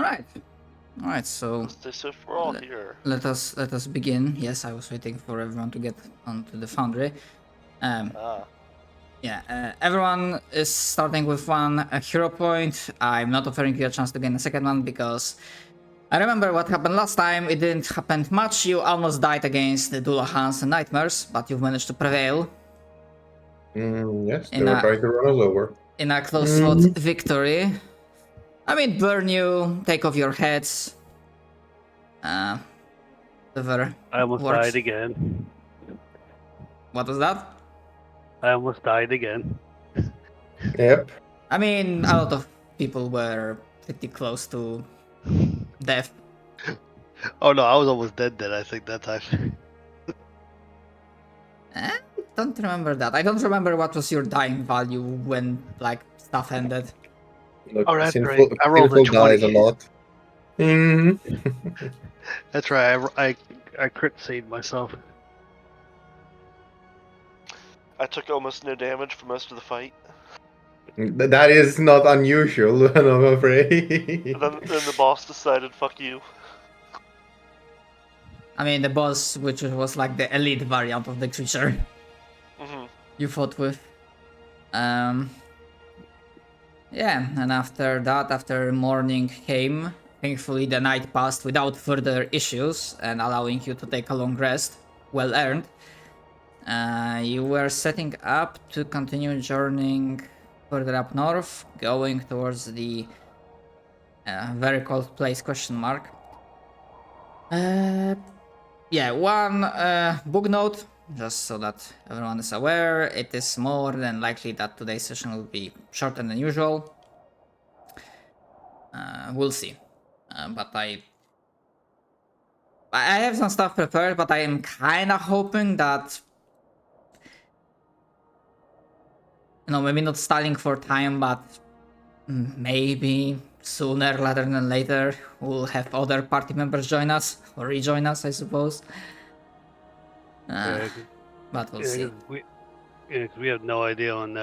All right. So As if we're all here. let us begin. Yes, I was waiting for everyone to get onto the foundry. Everyone is starting with one hero point. I'm not offering you a chance to gain a second one because I remember what happened last time. It didn't happen much. You almost died against the Dullahans and Nightmares, but you've managed to prevail. Yes, they were trying to run us over. In a close-fought victory. I mean, burn you, take off your heads. Whatever. I almost works. died again. What was that? I almost died again. Yep. I mean, a lot of people were pretty close to death. Oh no, I was almost dead then, I think, that time. I don't remember that. I don't remember what was your dying value when, like, stuff ended. Look, Oh, that's Sinful, right. I rolled a Sinful dies 20. a lot. That's right, I crit saved myself. I took almost no damage for most of the fight. That is not unusual, I'm afraid. And then the boss decided, fuck you. I mean, the boss, which was like the elite variant of the creature you fought with. Yeah, and after that, after morning came, thankfully the night passed without further issues and allowing you to take a long rest, well earned. You were setting up to continue journeying further up north, going towards the very cold place question mark. Yeah, one book note, just so that everyone is aware. It is more than likely that today's session will be shorter than usual. We'll see. But I have some stuff prepared, but I am kind of hoping that, you know, maybe not stalling for time, but maybe sooner rather than later we'll have other party members join us or rejoin us, I suppose. But we'll see. We have no idea on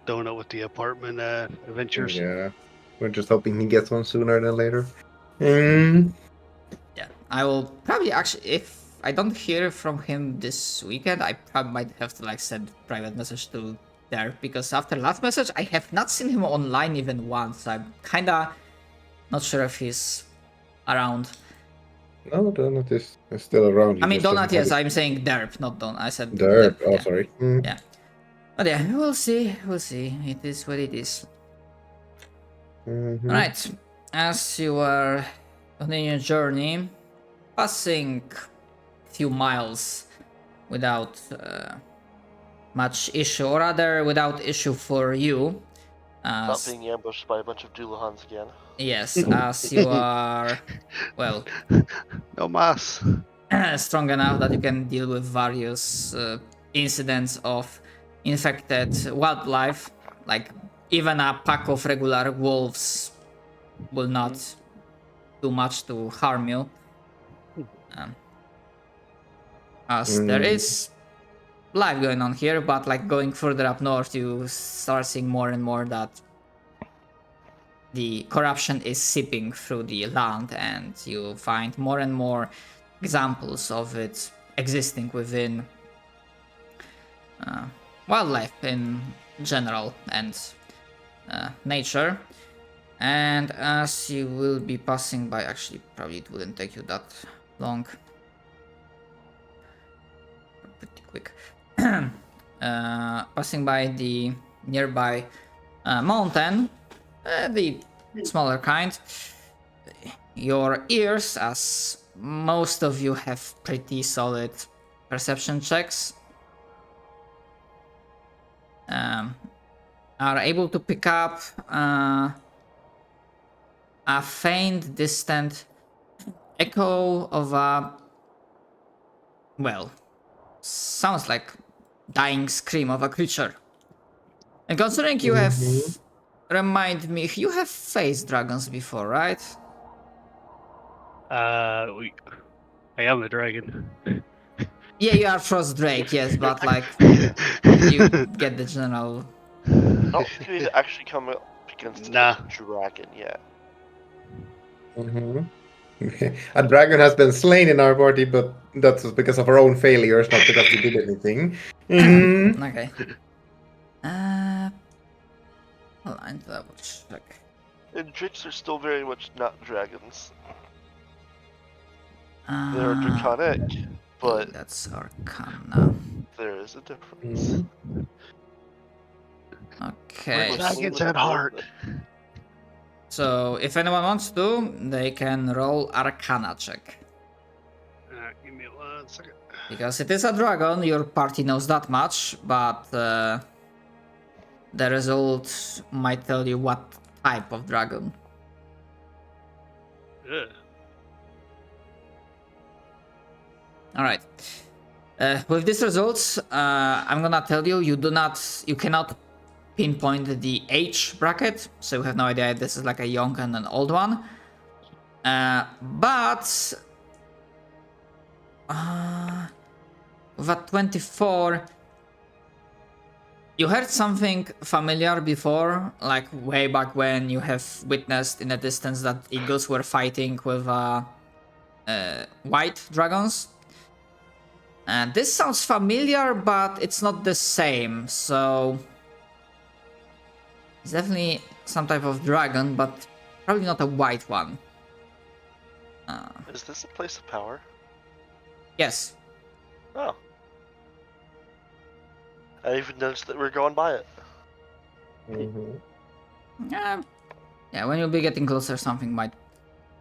Donut with the apartment adventures. Yeah, we're just hoping he gets one sooner than later. Yeah, I will probably actually, if I don't hear from him this weekend, I probably might have to like send private message to there, because after last message I have not seen him online even once. I'm kinda not sure if he's around. No, Donut is still around. I mean, Donut, yes, I'm saying Derp, not Don. I said Derp. Oh, yeah. sorry. Yeah. But yeah, we'll see. We'll see. It is what it is. Alright. As you are on your journey, passing a few miles without much issue, or rather without issue for you. Not being ambushed by a bunch of Dullahans again. Yes, as you are, well, No mas. strong enough that you can deal with various incidents of infected wildlife, like even a pack of regular wolves will not do much to harm you. As there is life going on here, but like going further up north, you start seeing more and more that the corruption is seeping through the land, and you find more and more examples of it existing within wildlife in general and nature. And as you will be passing by, actually probably it wouldn't take you that long, pretty quick. Passing by the nearby mountain, the smaller kind, your ears, as most of you have pretty solid perception checks, are able to pick up a faint, distant echo of a, well, sounds like dying scream of a creature. And considering you have, remind me, you have faced dragons before, right? I am a dragon. Yeah, you are Frost Drake, yes, but like, you get the general. I don't think we've actually come up against Nah. a dragon yet. Mm-hmm. A dragon has been slain in our party, but that's because of our own failures, not because we did anything. Mm-hmm. Okay. Hold on, double check. And drakes are still very much not dragons. They're draconic, but That's Arcana. there is a difference. Mm-hmm. Okay. Dragons at heart. So if anyone wants to, they can roll Arcana check. Give me 1 second. Because it is a dragon, your party knows that much, but the result might tell you what type of dragon. Ugh. Alright. With these results, I'm gonna tell you, you cannot pinpoint the age bracket, so you have no idea if this is like a young and an old one. But with a 24, you heard something familiar before, like way back when you have witnessed in the distance that eagles were fighting with white dragons. And this sounds familiar, but it's not the same, so it's definitely some type of dragon, but probably not a white one. Is this a place of power? Yes. Oh. I even noticed that we're going by it. Mm-hmm. Yeah, when you'll be getting closer, something might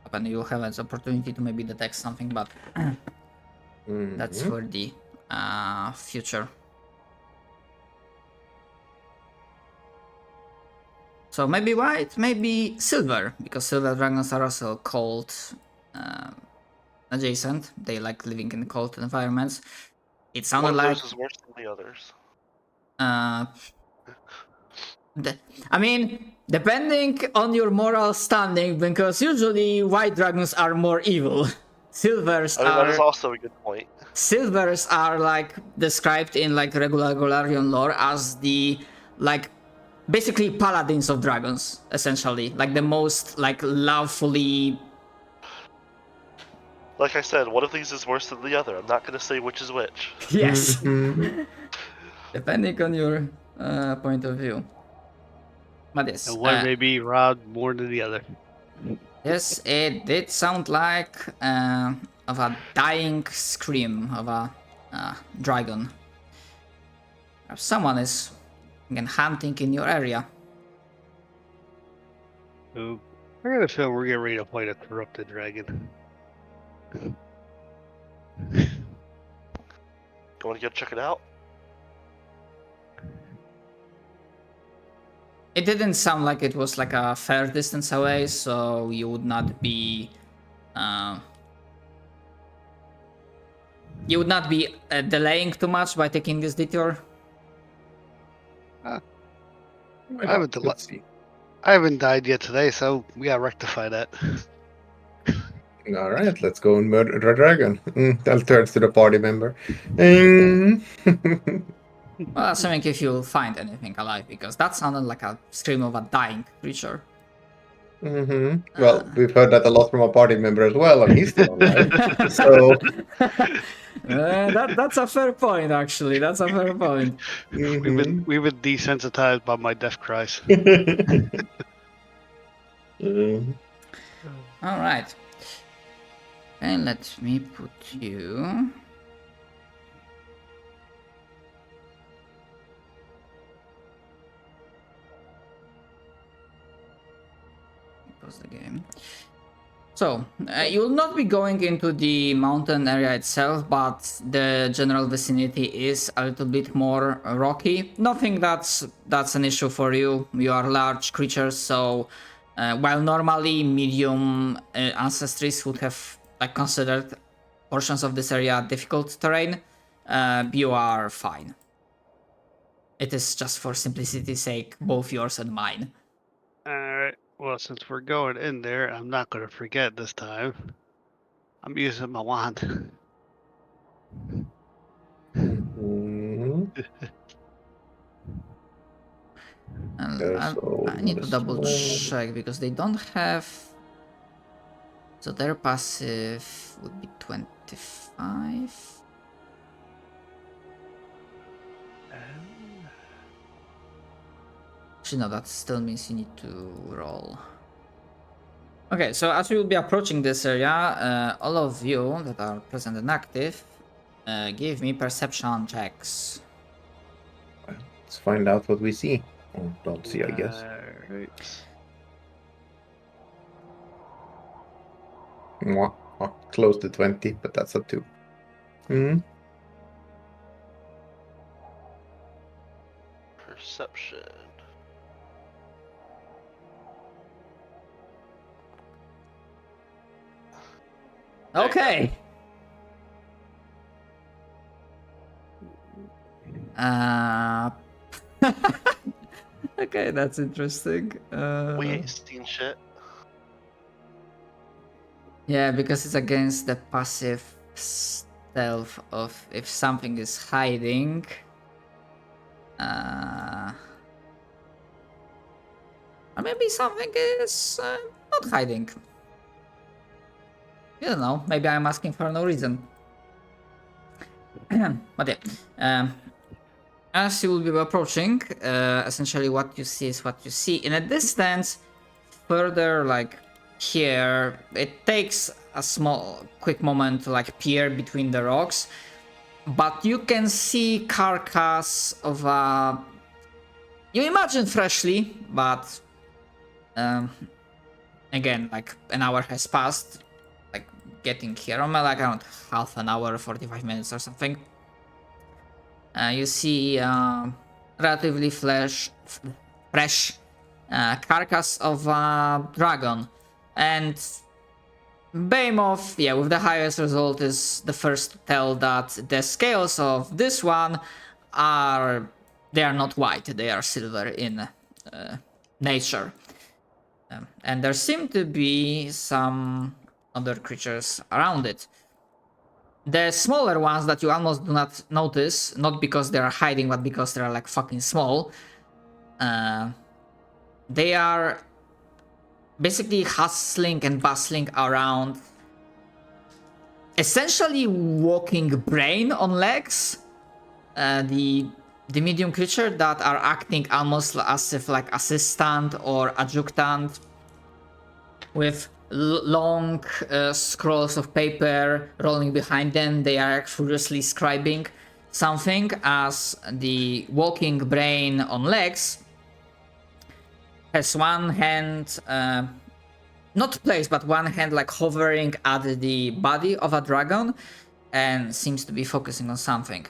happen. You'll have an opportunity to maybe detect something, but that's for the future. So maybe white, maybe silver, because silver dragons are also cold adjacent. They like living in cold environments. It sounded One of like those is worse than the others. I mean, depending on your moral standing, because usually white dragons are more evil. Silvers I mean, that is are also a good point. silvers are like described in like regular Golarion lore as the like basically paladins of dragons, essentially, like the most like lovefully. Like I said, one of these is worse than the other. I'm not gonna say which is which. Yes. Mm-hmm. Depending on your point of view. But yes. And one may be robbed more than the other. Yes, it did sound like of a dying scream of a dragon. Someone is again hunting in your area. Ooh. I got a feeling we're getting ready to fight a corrupted dragon. You wanna go check it out? It didn't sound like it was like a fair distance away, so you would not be delaying too much by taking this detour. I haven't died yet today, so we gotta rectify that. All right, let's go and murder the dragon. I'll turn to the party member. Well, assuming if you'll find anything alive, because that sounded like a scream of a dying creature. Well, we've heard that a lot from our party member as well, and he's still alive. So that's a fair point, actually. That's a fair point. We've been desensitized by my death cries. All right. Okay, let me put you. Pause the game. So, you will not be going into the mountain area itself, but the general vicinity is a little bit more rocky. Nothing that's an issue for you. You are large creatures, so while normally medium ancestries would have like considered portions of this area difficult terrain, you are fine. It is just for simplicity's sake, both yours and mine. Alright, well, since we're going in there, I'm not going to forget this time. I'm using my wand. And I need to double check because they don't have So their passive would be 25. Actually, no, that still means you need to roll. Okay, so as we will be approaching this area, all of you that are present and active, give me perception checks. Let's find out what we see. Or don't see, I guess. Alright. Mwah. Oh, close to 20, but that's a 2. Hmm. Perception. There you go. Okay. Okay, that's interesting. We ain't seen shit. Yeah, because it's against the passive stealth of if something is hiding. Or maybe something is not hiding. You don't know. Maybe I'm asking for no reason. But yeah, as you will be approaching, essentially what you see is what you see. In a distance, further like here, it takes a small, quick moment to like peer between the rocks, but you can see carcass of a. You imagine freshly, but again, like an hour has passed. Like getting here, like around half an hour, 45 minutes or something. You see relatively fresh carcass of a dragon, and Behemoth, yeah, with the highest result is the first to tell that the scales of this one are not white, they are silver in nature. And there seem to be some other creatures around it. The smaller ones that you almost do not notice, not because they are hiding, but because they are like fucking small, they are basically hustling and bustling around, essentially walking brain on legs. The medium creature that are acting almost as if like assistant or adjutant, with long scrolls of paper rolling behind them. They are furiously scribing something, as the walking brain on legs has one hand not placed, but one hand like hovering at the body of a dragon and seems to be focusing on something.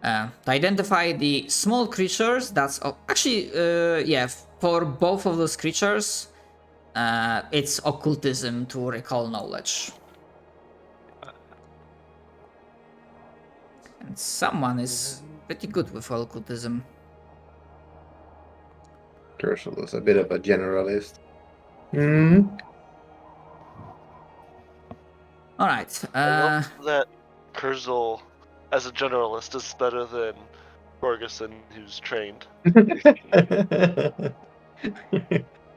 To identify the small creatures, that's actually yeah, for both of those creatures, it's occultism to recall knowledge. And someone is pretty good with occultism. Kersel is a bit of a generalist. Hmm. Alright. I know that Kurzel, as a generalist, is better than Ferguson, who's trained.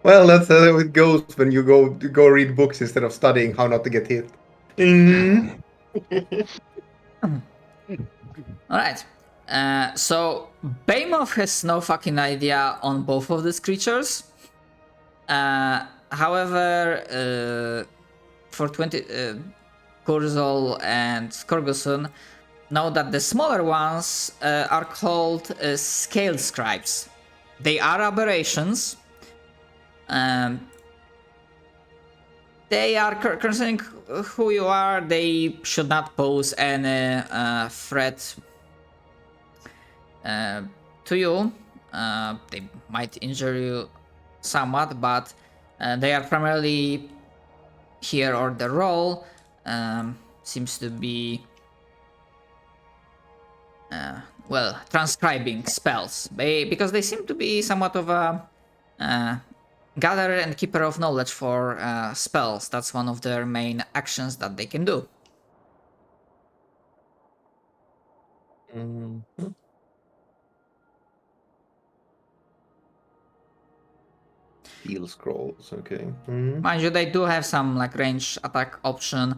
Well, that's how it goes when you go read books instead of studying how not to get hit. Mm. Alright. So Behemoth has no fucking idea on both of these creatures. However, for 20, Kurzol and Skorgosun know that the smaller ones are called scale scribes. They are aberrations. They are, concerning who you are, they should not pose any threat to you. They might injure you somewhat, but they are primarily here, or the role seems to be well, transcribing spells, because they seem to be somewhat of a gatherer and keeper of knowledge for spells. That's one of their main actions that they can do. Mhm. Steel scrolls, okay. Hmm. Mind you, they do have some like range attack option.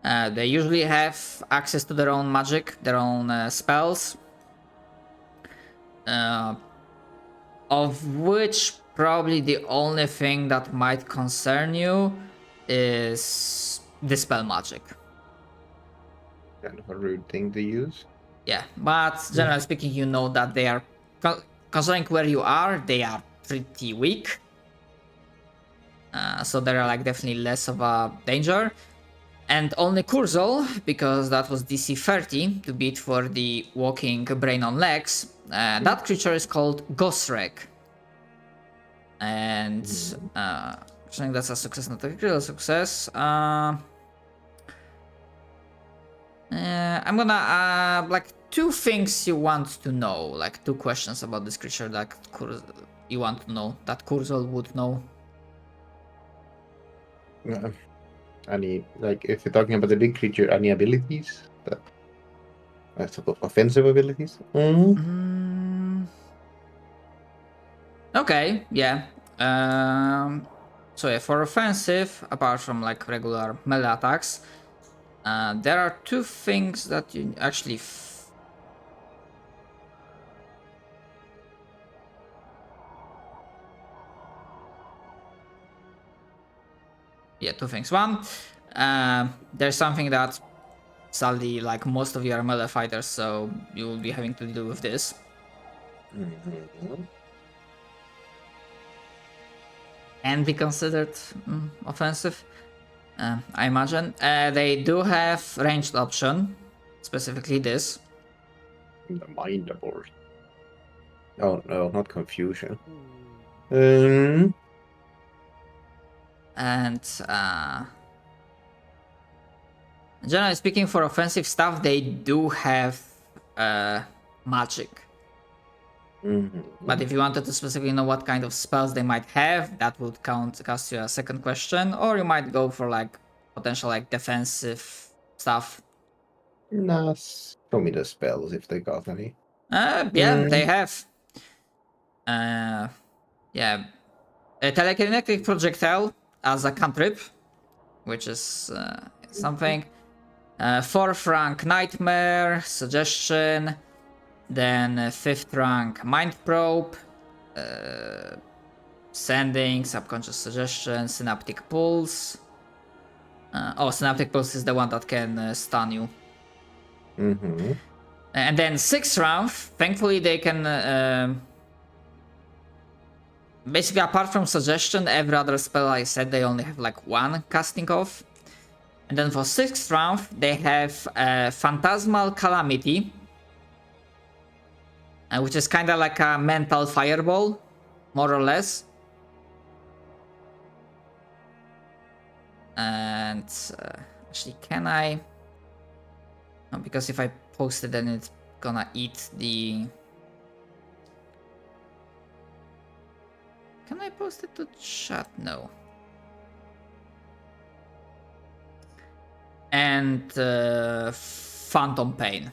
They usually have access to their own magic, their own spells. Of which probably the only thing that might concern you is Dispel Magic. Kind of a rude thing to use. Yeah, but generally speaking, you know that they are, considering where you are, they are pretty weak. So they're like definitely less of a danger. And only Kurzel, because that was DC 30 to beat for the walking brain on legs, that creature is called Gosrek. And I think that's a success, not a critical success. I'm gonna like 2 things you want to know, like 2 questions about this creature that you want to know that Kurzel would know. Any, like, if you're talking about the big creature, any abilities? That, I suppose, offensive abilities? Okay, yeah. So yeah, for offensive, apart from like regular melee attacks, there are 2 things that you actually yeah, 2 things. One, there's something that sadly, like most of you are melee fighters, so you will be having to deal with this. And be considered offensive, I imagine. They do have ranged option, specifically this. The mind abort. Oh no, not confusion. And generally speaking, for offensive stuff, they do have magic. But if you wanted to specifically know what kind of spells they might have, that would cost you a second question, or you might go for like potential like defensive stuff. Nah, show me the spells if they got any. Yeah, they have. Yeah, a telekinetic projectile as a cantrip, which is something. 4th rank nightmare, suggestion. Then 5th rank mind probe, sending, subconscious suggestion, synaptic pulse. Synaptic pulse is the one that can stun you. And then 6th round, thankfully they can basically, apart from suggestion, every other spell I said they only have like 1 casting off. And then for 6th round they have Phantasmal Calamity, which is kind of like a mental fireball, more or less. And actually, can I? No, because if I post it, then it's gonna eat the. Can I post it to chat? No. And Phantom Pain,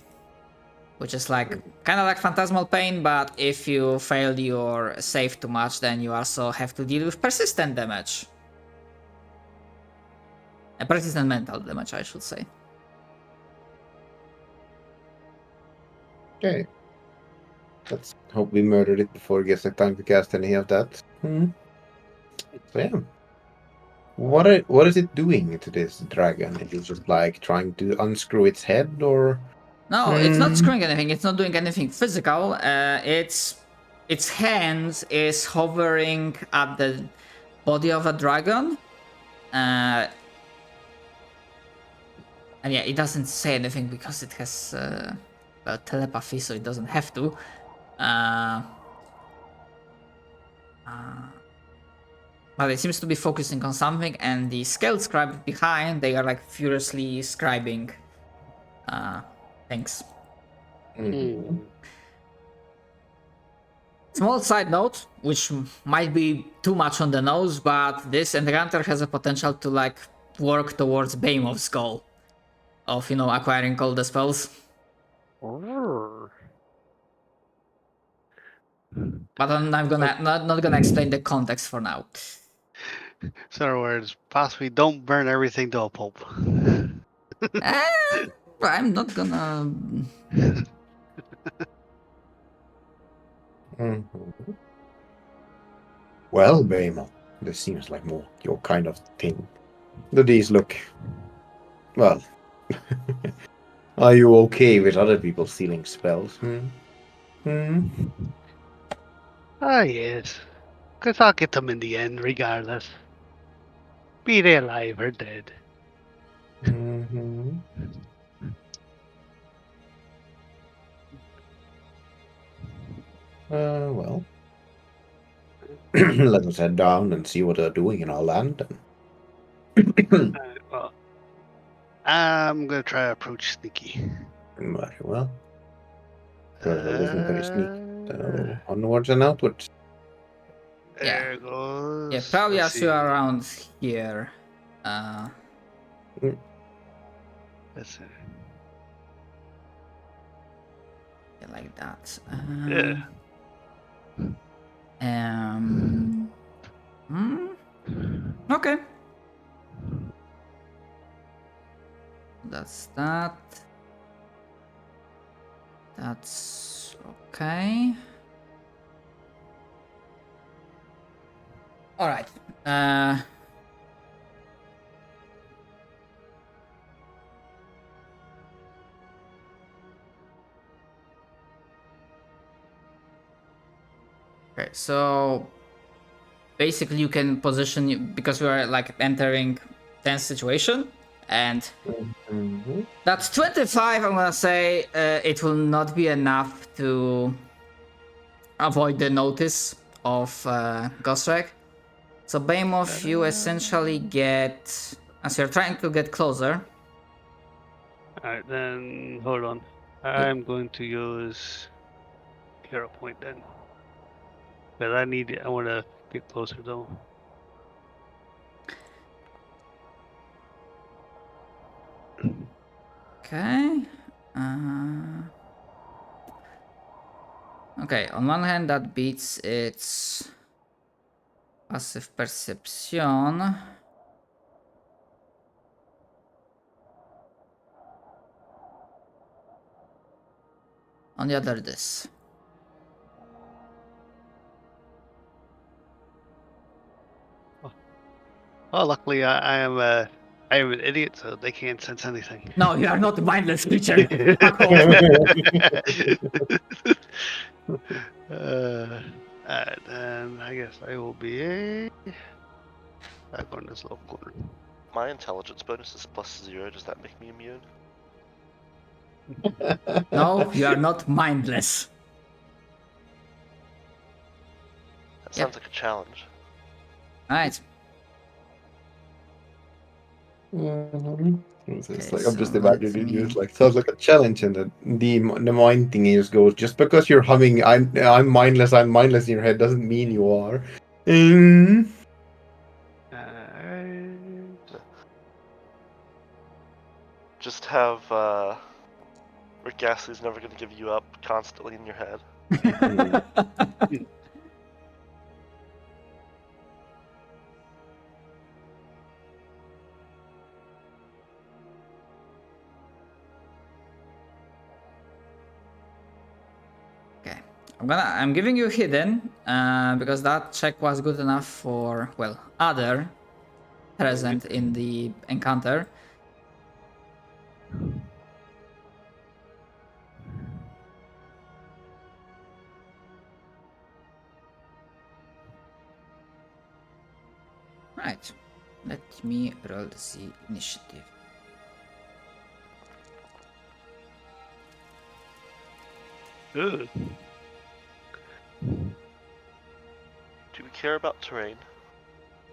which is like kind of like Phantasmal Pain, but if you fail your save too much, then you also have to deal with persistent damage. Persistent mental damage, I should say. Okay. Let's hope we murdered it before it gets the time to cast any of that. So yeah. What is it doing to this dragon? Is it just like trying to unscrew its head, or? No, it's not screwing anything. It's not doing anything physical. Its hands is hovering at the body of a dragon. And yeah, it doesn't say anything because it has telepathy, so it doesn't have to. But it seems to be focusing on something, and the scale scribe behind, they are like furiously scribing things. Small side note, which might be too much on the nose, but this encounter has a potential to like work towards Behemoth's goal of, you know, acquiring all the spells. But I'm not gonna explain the context for now. So in other words, possibly don't burn everything to a pulp. I'm not gonna. Mhm. Well, Behemoth, this seems like more your kind of thing. Do these look... Well... Are you okay with other people stealing spells? Ah, yes. Because I'll get them in the end, regardless. Be they alive or dead. Mm-hmm. Well... Let us head down and see what they're doing in our land. Well, I'm gonna try to approach sneaky. Very well. Turtle isn't very sneaky. Uh, So, onwards and outwards. Yeah. There goes. Yeah, probably Let's as you see. are around here. Let's see. Yeah, like that. Yeah. Okay. That's that. That's okay. All right. Okay, so basically you can position you because we are like entering tense situation, and Mm-hmm. that's 25. I'm gonna say it will not be enough to avoid the notice of Gostrek. So Behemoth, you essentially get, as you're trying to get closer. Alright, then hold on. I'm going to use hero point then. But I want to get closer though. Okay. Okay, on one hand that beats its passive perception. On the other, this. Oh, luckily I am an idiot, so they can't sense anything. No, you are not a mindless creature. Fuck off. Alright, then I guess I will be back on this local. My intelligence bonus is +0. Does that make me immune? No, you are not mindless. That Yep. sounds like a challenge. Right. Mm-hmm. It's Okay, like I'm so just let imagining me- you. It's like sounds like a challenge, and the mind thing is goes just because you're humming. I'm mindless. I'm mindless in your head doesn't mean you are. Mm. Just have Rick Astley's never gonna give you up constantly in your head. Okay, I'm giving you hidden because that check was good enough for, well, other present in the encounter. Right, let me roll the initiative. Ugh. Do we care about terrain?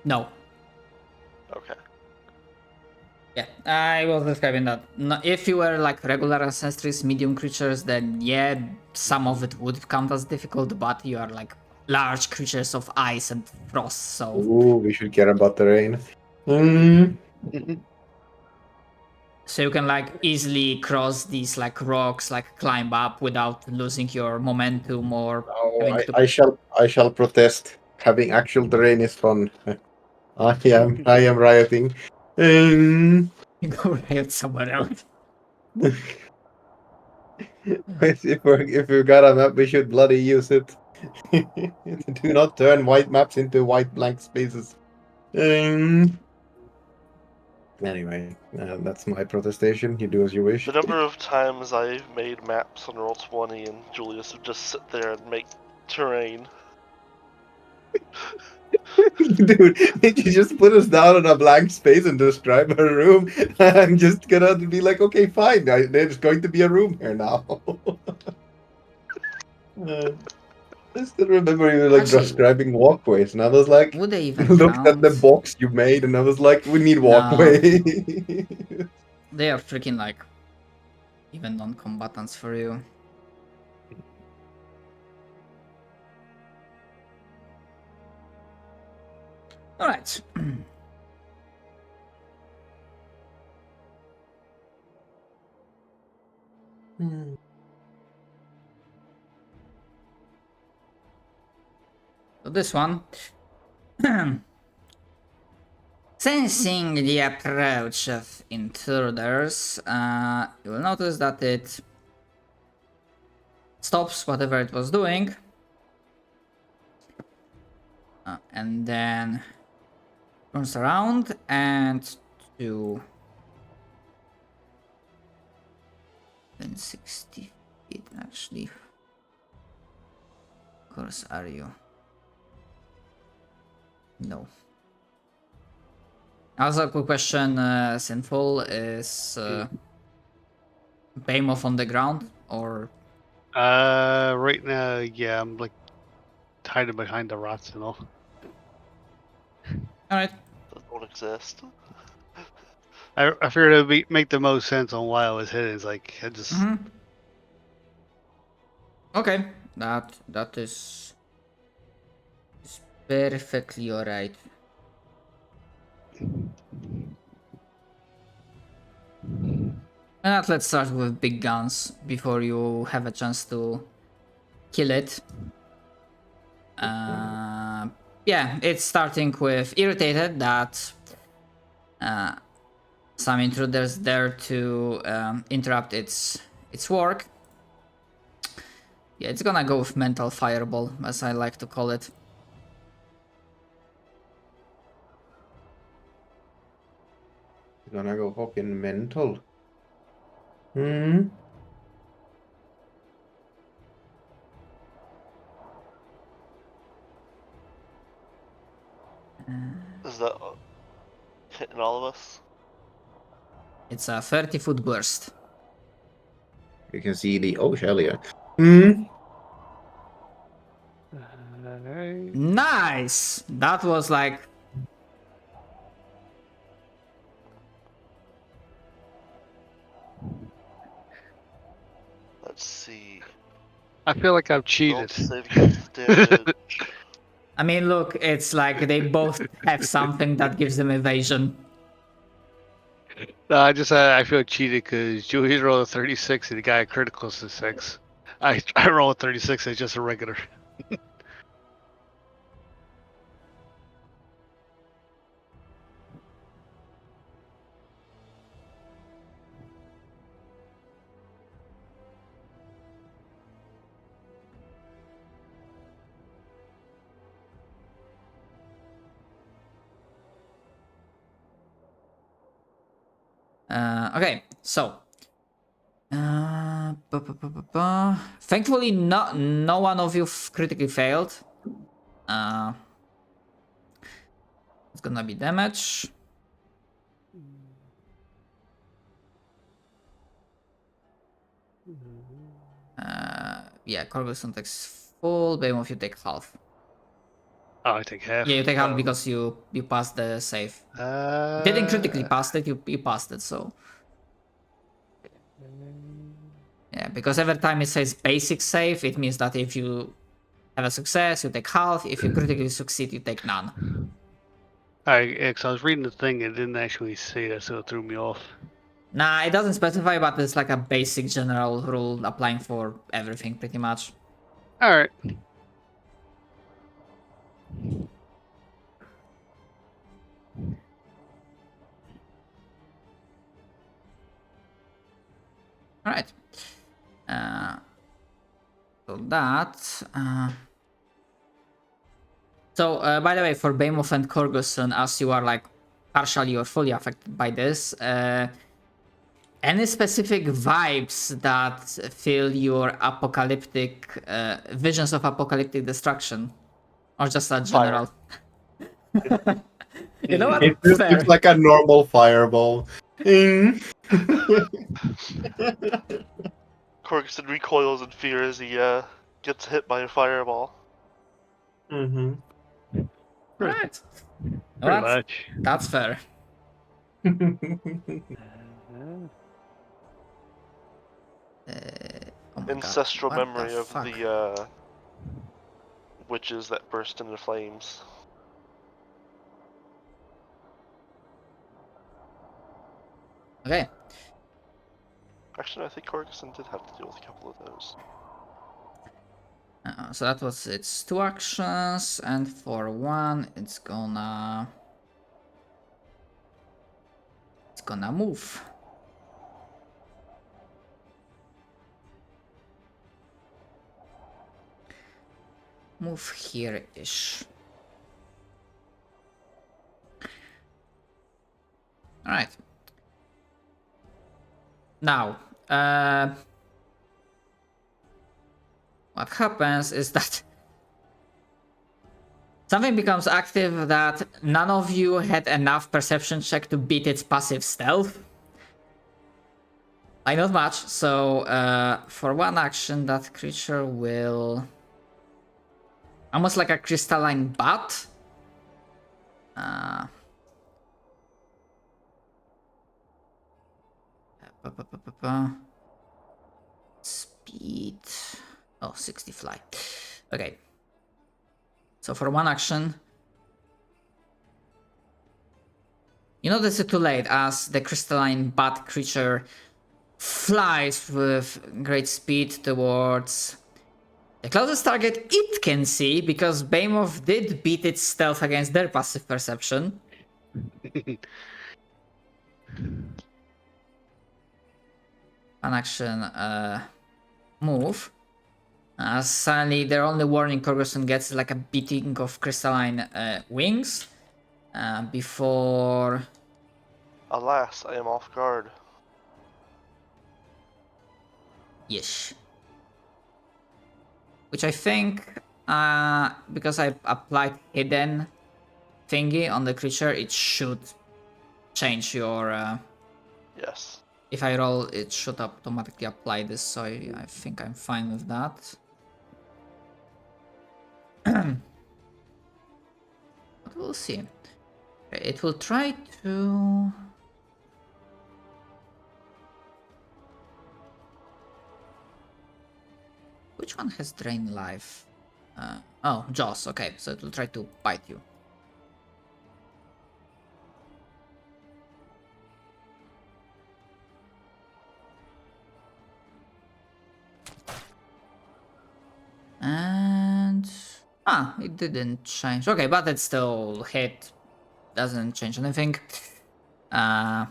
No. Okay. Yeah, I was describing that. No, if you were like regular ancestries, medium creatures, then yeah, some of it would count as difficult, but you are like large creatures of ice and frost, so... Ooh, we should care about the rain. Mm. So you can like easily cross these like rocks, like climb up without losing your momentum or Oh, having to I shall protest. Having actual terrain is fun. I am rioting. go riot somewhere else. If we got a map, we should bloody use it. Do not turn white maps into white blank spaces. Anyway, that's my protestation. You do as you wish. The number of times I've made maps on Roll20 and Julius would just sit there and make terrain. Dude, if you just put us down in a blank space and describe a room, I'm just gonna be like, okay, fine. There's going to be a room here now. I still remember you were like Actually, describing walkways, and I was like, would they even looked at the count? box you made, and I was like, we need No. walkway. They are freaking like even non-combatants for you. All right. So this one. Sensing the approach of intruders, you will notice that it stops whatever it was doing. And then turns around and to 60 feet actually. Of course, are you? No. Also, a quick question, Sinful, is Behemoth on the ground or? Right now, yeah, I'm like hiding behind the rocks and all. Alright. That don't exist. I figured it would make the most sense on why I was hidden. It's like I just Okay, that is perfectly alright. And let's start with big guns before you have a chance to kill it. Yeah, it's starting with irritated that some intruders there to interrupt its work. Yeah, it's gonna go with mental fireball, as I like to call it. Gonna go fucking mental. Is that hitting all of us? It's a 30-foot burst. You can see the shell, yeah. Nice! That was like... Let's see. I feel like I've Roll cheated. to save against damage. I mean, look, it's like they both have something that gives them evasion. No, I feel cheated because Julius rolled a 36 and the guy critical is a 6. I roll a 36 as just a regular. Okay, so... Thankfully, no one of you critically failed. It's gonna be damage. Yeah, Corgelson takes full, Behemoth you take half. Oh, I take half. Yeah, you take half because you passed the save. You didn't critically pass it, you passed it, so... Yeah, because every time it says basic save, it means that if you have a success, you take half. If you critically succeed, you take none. Alright, yeah, 'cause I was reading the thing and it didn't actually say that, so it threw me off. Nah, it doesn't specify, but it's like a basic general rule applying for everything pretty much. All right. Alright. So that. By the way, for Behemoth and Korguson, as you are like partially or fully affected by this, any specific vibes that fill your apocalyptic visions of apocalyptic destruction, or just a general? You know what? It just Fair. looks like a normal fireball. Corkson recoils in fear as he gets hit by a fireball. Mm-hmm. Right. Pretty much. That's fair. Oh my Ancestral God. What memory the of fuck? the witches that burst into flames. Okay. Actually, I think Corkson did have to deal with a couple of those. So that was its 2 actions, and for 1, it's gonna move. Move here-ish. Alright. Now, what happens is that something becomes active that none of you had enough perception check to beat its passive stealth. Like, not much. So, for 1 action, that creature will... almost like a crystalline bat. Speed. Oh, 60 fly. Okay. So for 1 action, you notice it too late as the crystalline bat creature flies with great speed towards the closest target it can see, because Behemoth did beat its stealth against their passive perception. An action move. Suddenly, their only warning Corguson gets like a beating of crystalline wings before... Alas, I am off guard. Yes. Which I think, because I applied hidden thingy on the creature, it should change your... Yes. If I roll, it should automatically apply this, so I think I'm fine with that. But we'll see. Okay, it will try to... Which one has drain life? Oh, Jaws, okay, so it will try to bite you. And... it didn't change. Okay, but it still hit. Doesn't change anything. Right.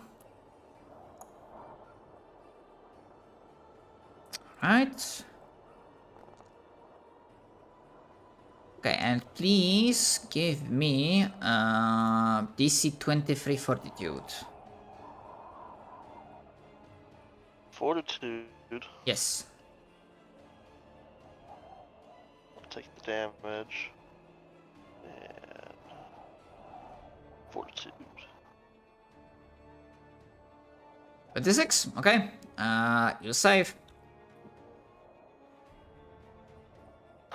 Okay, and please give me DC 23 Fortitude. Fortitude. Yes. I'll take the damage. And Fortitude. 26, okay. You save.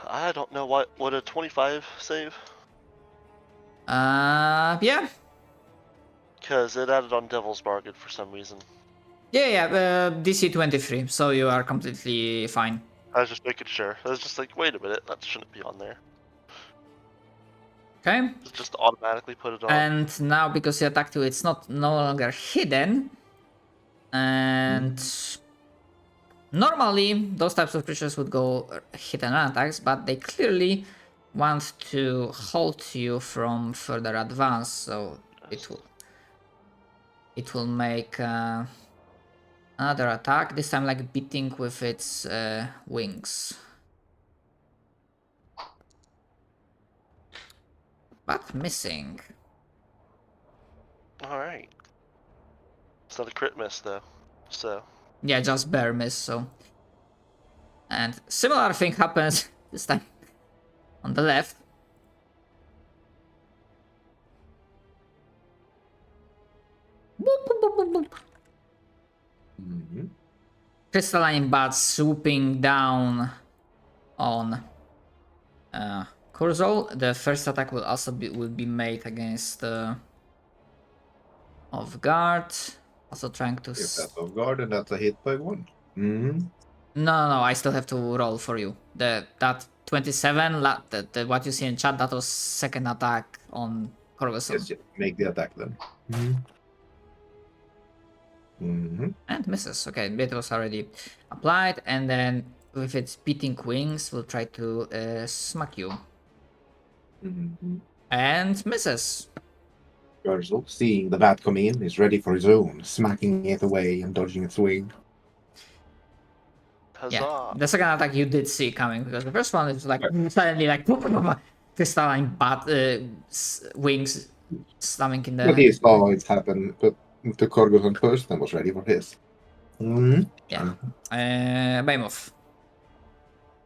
I don't know what a 25 save? Yeah. Because it added on Devil's Bargain for some reason. Yeah, DC 23, so you are completely fine. I was just making sure. I was just like, wait a minute, that shouldn't be on there. Okay. Just automatically put it on. And now, because you attacked you, it's no longer hidden. And normally those types of creatures would go hit and run attacks, but they clearly want to halt you from further advance, so it will make another attack, this time like beating with its wings. But missing. Alright. It's not a crit miss though. So Yeah, just bare miss, so. And similar thing happens this time on the left. Boop, boop, boop, boop, boop. Mhm. Crystalline bats swooping down on Kurzol. The first attack will also be made against off guard. Also trying to. If that's off guard, and that's a hit by 1. Mm-hmm. No, I still have to roll for you. That 27, what you see in chat, that was second attack on Corvusson. Yes, make the attack then. Mm-hmm. Mm-hmm. And misses. Okay, bit was already applied, and then with its beating wings, will try to smack you. Mm-hmm. And misses. Urzel, seeing the bat come in, is ready for his own, smacking it away and dodging its wing. huzzah. Yeah, the second attack you did see coming, because the first one is like suddenly like crystalline bat wings slamming in the. But he saw it happen to Korgoson first and was ready for his. Mm-hmm. Yeah. Behemoth.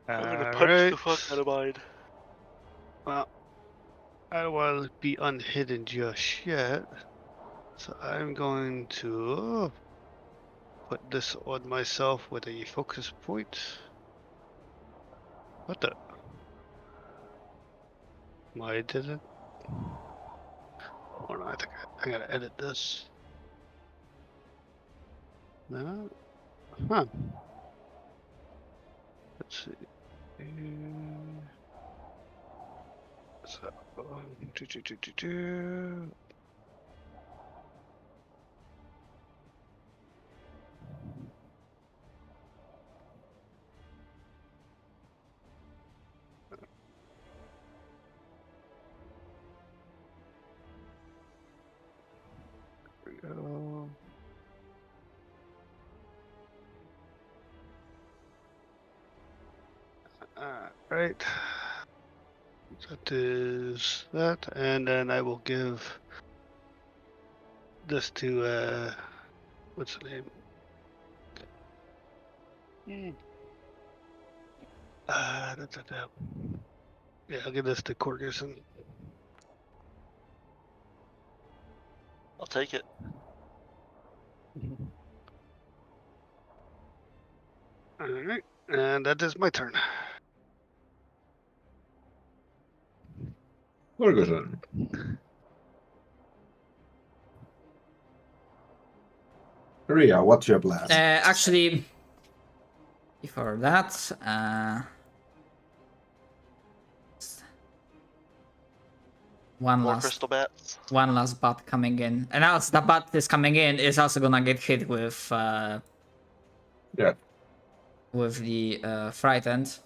I'm gonna punch the fuck out of mine. Well, I don't want to be unhidden just yet, so I'm going to put this on myself with a focus point. What the? I did it. Hold on, I think I gotta edit this. No? Huh. Let's see. So, do. There we go. Right. That is that, and then I will give this to what's the name? Yeah, I'll give this to Corgerson. I'll take it. Alright, and that is my turn. Korgoson. Ria, what's your plan? Actually, before that, one More last crystal bats. one last bat coming in, and as the bat is coming in, is also gonna get hit with Yeah, with the frightened.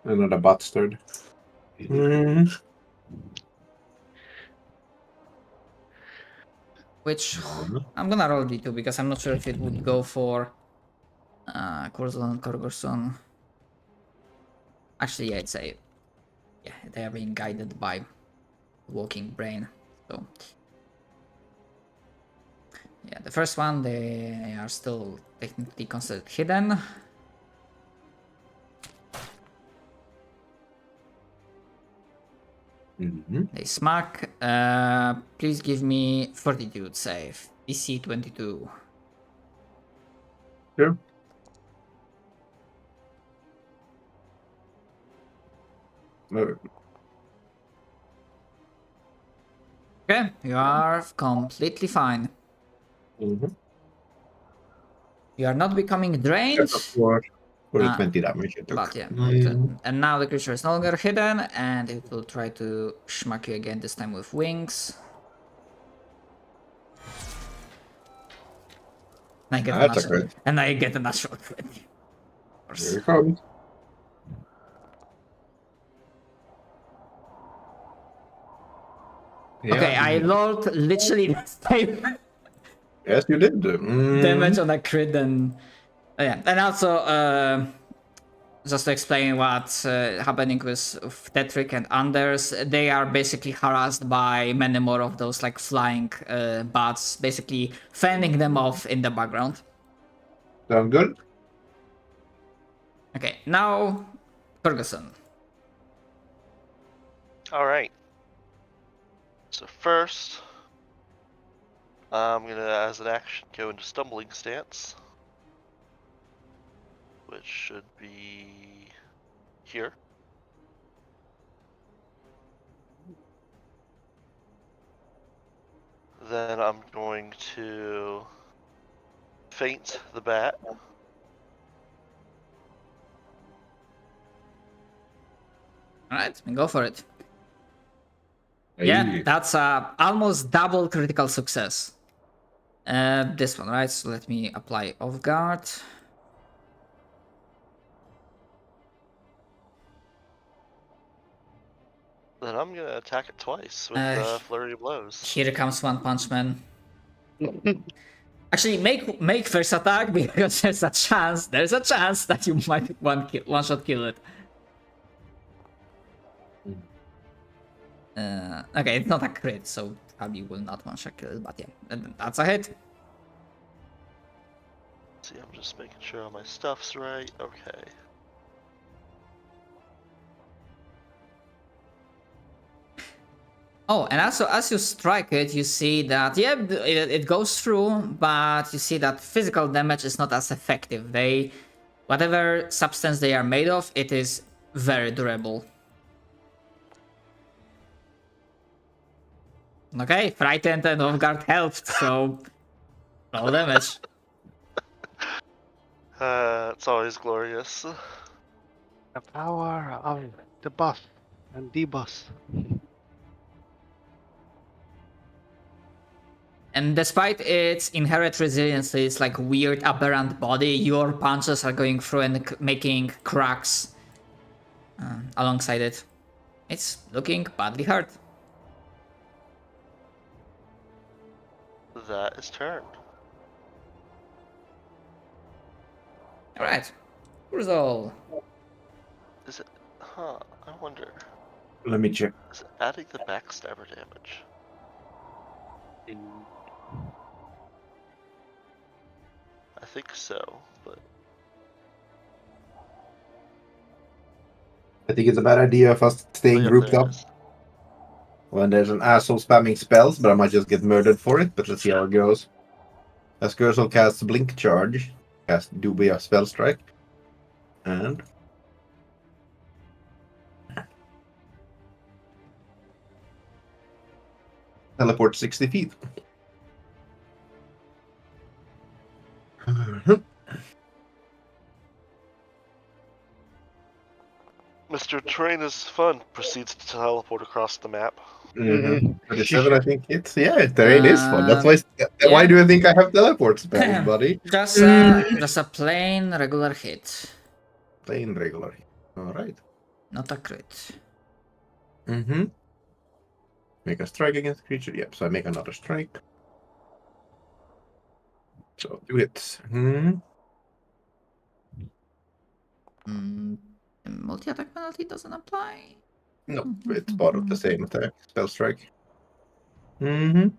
another bastard. Mm-hmm. Which I'm gonna roll D2 because I'm not sure if it would go for Kurzon and Korgorson. Actually, yeah, it's a they are being guided by walking brain. So yeah, the first one they are still technically considered hidden. Mm-hmm. They smack. Please give me fortitude save. DC 22. Sure. Okay, you are completely fine. Mm-hmm. You are not becoming drained. For the 20 damage it took. But yeah, Mm. and now the creature is no longer hidden, and it will try to smack you again, this time with wings. And I get That's a crit. and I get a natural crit. Of course. Here it comes. Okay, Yeah. I rolled literally the same Yes, you did. damage on a crit and yeah, and also just to explain what's happening with Tetrick and Anders, they are basically harassed by many more of those like flying bats, basically fending them off in the background. Sound good? Okay, now Ferguson. All right. So first, I'm gonna, as an action, go into stumbling stance, which should be here. Then I'm going to feint the bat. Alright, go for it. Yeah, Hey. that's almost double critical success. This one, right? So let me apply off guard. Then I'm gonna attack it twice with flurry of blows. Here comes One Punch Man. Actually, make first attack because there's a chance that you might one shot kill it. Okay, it's not a crit, so probably will not one shot kill it, but yeah, that's a hit. See, I'm just making sure all my stuff's right. Okay. Oh, and also as you strike it, you see that yeah, it goes through, but you see that physical damage is not as effective. Whatever substance they are made of, it is very durable. Okay, frightened and off guard helped, so roll damage. It's always glorious. The power of the buff and debuff. And despite its inherent resilience, its like weird aberrant body, your punches are going through and making cracks alongside it. It's looking badly hurt. That is turn. Alright. Urzol. Is it? Huh, I wonder. Let me check. Is it adding the backstabber damage? I think so, but I think it's a bad idea of us staying oh, yeah, grouped there it up is. when there's an asshole spamming spells, but I might just get murdered for it. But let's see how it goes. As Gersel casts Blink Charge, cast Dubia Spell Strike, and teleport 60 feet. Mr. Terrain is Fun proceeds to teleport across the map. 37, I think it's terrain is fun. That's why. Why yeah. do you think I have teleport spells, buddy? Just a plain regular hit. Plain regular. All right. Not a crit. Mm-hmm. Make a strike against creature. Yep. So I make another strike. So 2 hits. Multi-attack penalty doesn't apply. No, it's part of the same attack. Spell strike. Mm-hmm.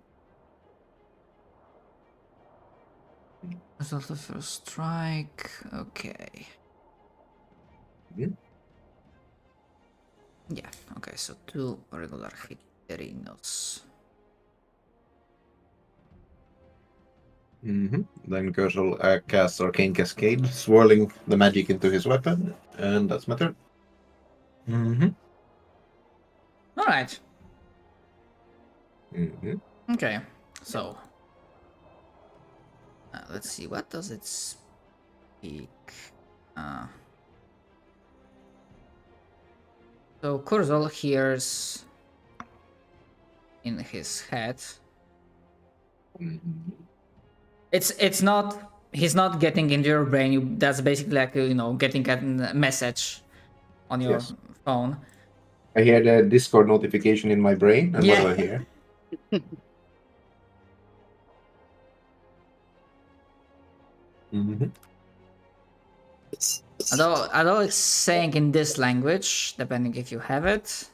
Result of first strike. Okay. Mhm. Yeah. Okay. So 2 regular hiterinos. Then Gersel casts Arcane Cascade, swirling the magic into his weapon, and that's my turn. All right. Okay. So let's see. What does it speak? So Kurzol hears in his head. It's not he's not getting into your brain. That's basically like getting a message on your Yes. phone. I hear the Discord notification in my brain, and what do I hear? Mm-hmm. Although it's saying in this language, depending if you have it.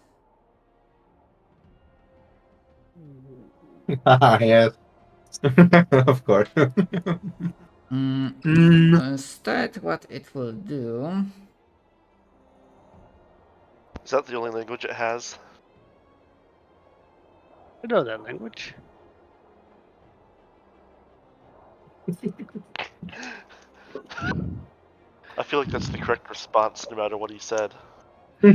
Yes. Of course. Instead, what it will do. Is that the only language it has? I know that language. I feel like that's the correct response no matter what he said. Yeah,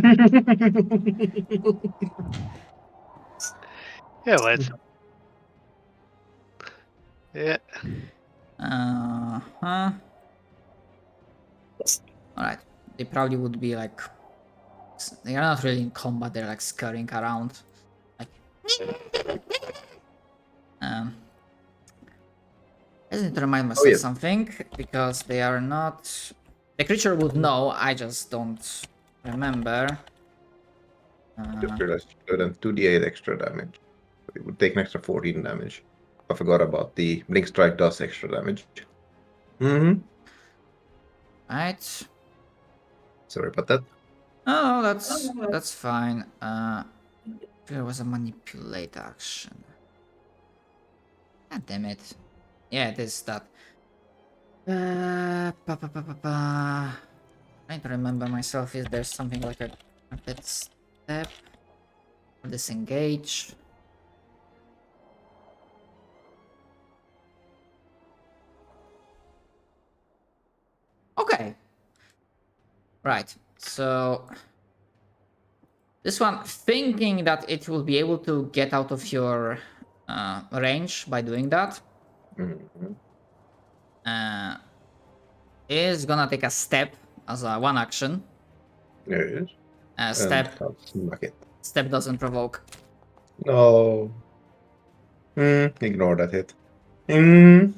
well, it's yeah. Uh-huh. Alright. They probably would be like. They are not really in combat, they're like scurrying around. Like. I just need to remind myself yes. something, because they are not. The creature would know, I just don't remember. Just realized you done 2d8 extra damage. It would take an extra 14 damage. I forgot about the Blink Strike does extra damage. Mm-hmm. Right. Sorry about that. Oh, that's fine. There was a manipulate action. God damn it. Yeah, it is that. Trying to remember myself if there's something like a rapid step or disengage. Okay. Right. So this one, thinking that it will be able to get out of your range by doing that, Mm-hmm. is gonna take a step as a one action. Yes. Step And smack it. step doesn't provoke. No. Ignore that hit. Mm.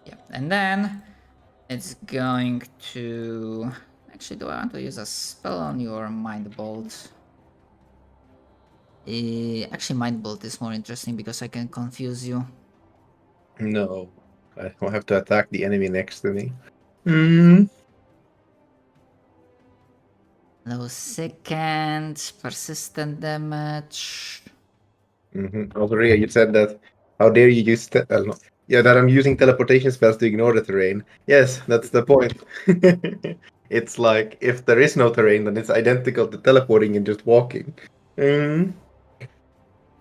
Yeah, and then it's going to. Actually, do I want to use a spell on your Mind Bolt? Actually, Mind Bolt is more interesting because I can confuse you. No. I will have to attack the enemy next to me. Mm. Low second, persistent damage. Mm-hmm. Also, Ria, you said that. How dare you use no. Yeah, that I'm using teleportation spells to ignore the terrain. Yes, that's the point. It's like if there is no terrain, then it's identical to teleporting and just walking. Mm.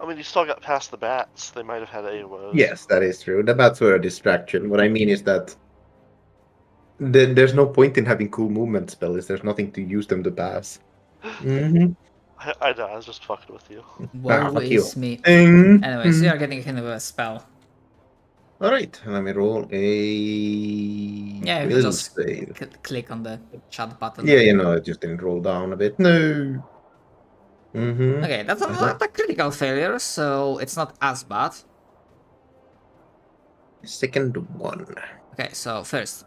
I mean, you still got past the bats. They might have had AOs. Yes, that is true. The bats were a distraction. What I mean is that there's no point in having cool movement spells. There's nothing to use them to pass. Mm-hmm. I know, I was just fucking with you. Woe Fuck you. is me. Mm. Anyway, so you are getting hit with a spell. All right, let me roll a Yeah, you can will just save. click on the chat button. Yeah, it just didn't roll down a bit. No. Mm-hmm. Okay, that's not a critical failure, so it's not as bad. Second one. Okay, so first,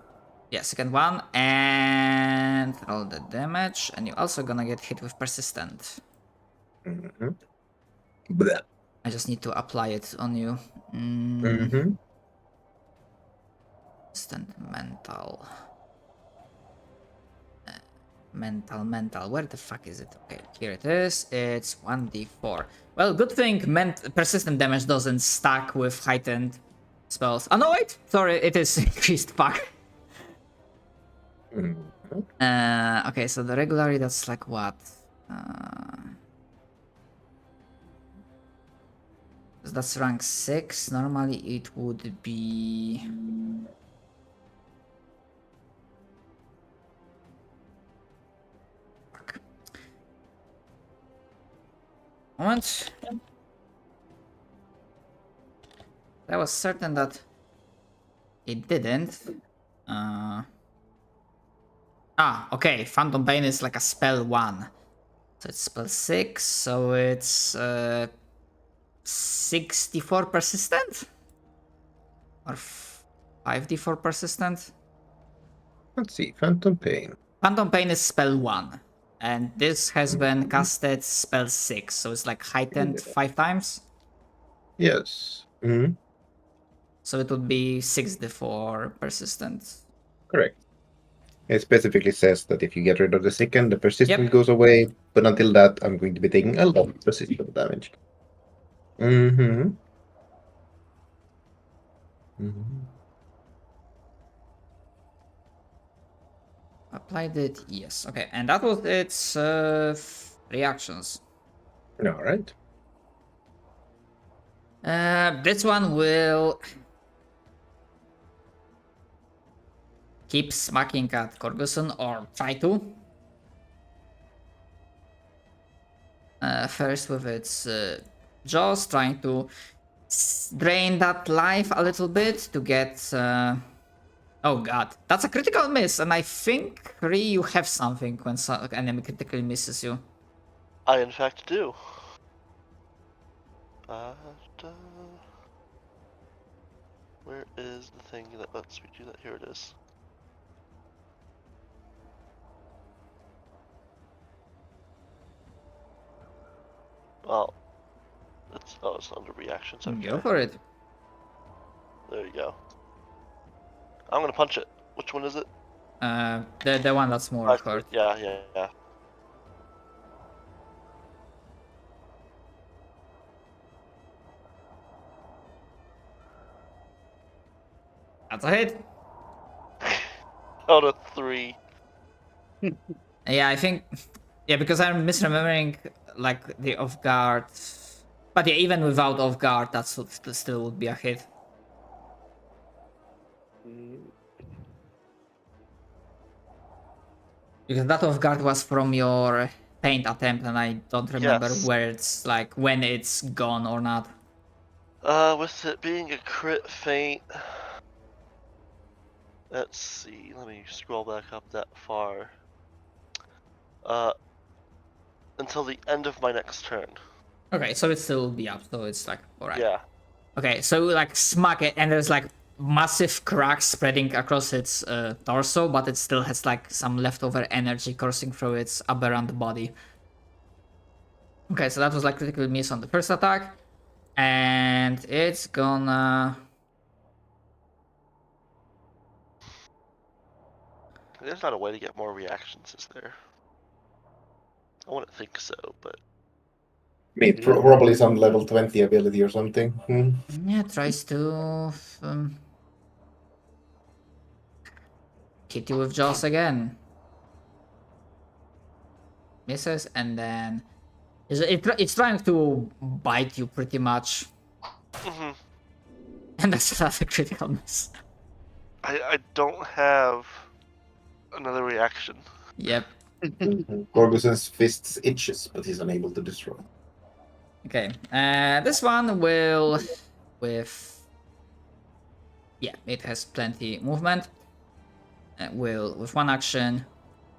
yeah, second one, and all the damage, and you're also gonna get hit with persistent. Mm-hmm. Blah. I just need to apply it on you. Mm-hmm. Persistent mental. Mental. Where the fuck is it? Okay, here it is. It's 1d4. Well, good thing persistent damage doesn't stack with heightened spells. Oh no, wait! Sorry, it is increased. Fuck. Mm-hmm. Okay, so the regularly that's like what? That's rank 6. Normally it would be. Fuck. Moment. I was certain that it didn't. Okay. Phantom Pain is like a spell 1. So it's spell 6, so it's 64 persistent? Or 5d4 persistent? Let's see, Phantom Pain. Phantom Pain is spell 1. And this has been casted spell 6, so it's like heightened 5 times. Yes. Mm-hmm. So it would be 6d4 persistent. Correct. It specifically says that if you get rid of the second, the persistent Yep. goes away. But until that, I'm going to be taking a lot of persistent damage. Mm-hmm. Mm-hmm. Applied it, yes. Okay, and that was its reactions. All right. This one will keep smacking at Corguson or try to. First with its jaws, trying to drain that life a little bit to get. Oh god, that's a critical miss, and I think Ri, you have something when an enemy critically misses you. I in fact do. Where is the thing that lets me do that? Here it is. Well, it's under reactions. Okay. Go for it. There you go. I'm gonna punch it. Which one is it? The one that's more hurt. Yeah. That's a hit. Out of 3. Yeah, I think. Yeah, because I'm misremembering like the off guard. But yeah, even without off guard, that still would be a hit. Because that off guard was from your paint attempt, and I don't remember Yes. where it's like when it's gone or not. With it being a crit feint. Let's see. Let me scroll back up that far. Until the end of my next turn. Okay, so it still will be up, so it's like alright. Yeah. Okay, so you like smack it, and there's like massive cracks spreading across its torso, but it still has like some leftover energy coursing through its aberrant body. Okay, so that was like critical miss on the first attack, and it's gonna. There's not a way to get more reactions, is there? I wouldn't think so, but Maybe probably some level 20 ability or something. Yeah, tries to hit you with jaws again. Misses, and then it's trying to bite you pretty much. And that's a critical miss. I don't have another reaction. Yep. Gorguson's fists itches, but he's unable to destroy. Okay. This one will yeah, it has plenty movement. Will with one action.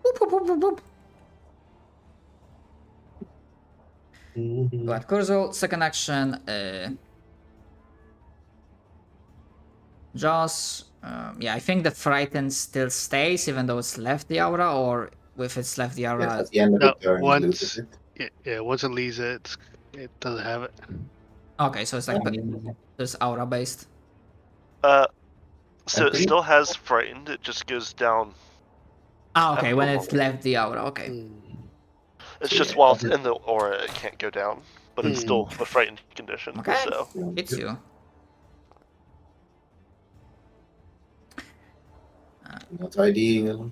Boop, boop, boop, boop, boop. Go at Kurzel. Second action. Jaws. Yeah, I think the frightened still stays, even though it's left the aura, or if it's left the aura. Yes, at the end of No, the turn, he loses it. Yeah, once it leaves it, it doesn't have it. Okay, so it's like it's aura based. So it still has frightened. It just goes down. Ah, okay, when it's left the aura. Okay. It's just while it's in the aura, it can't go down, but it's still a frightened condition. Okay. So Hits you. Not ideal.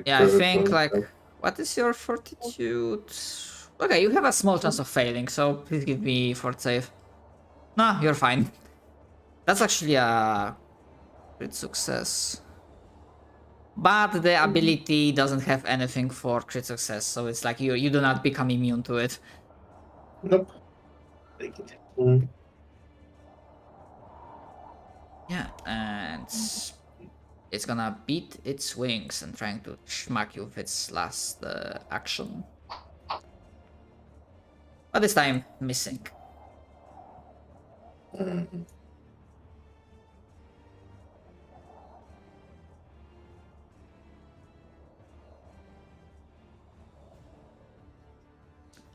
Yeah, I think like, what is your fortitude? Okay, you have a small chance of failing, so please give me fort save. No, you're fine. That's actually a crit success. But the ability doesn't have anything for crit success, so it's like you do not become immune to it. Nope. Take it. Yeah, and it's gonna beat its wings and trying to smack you with its last action. But this time, missing.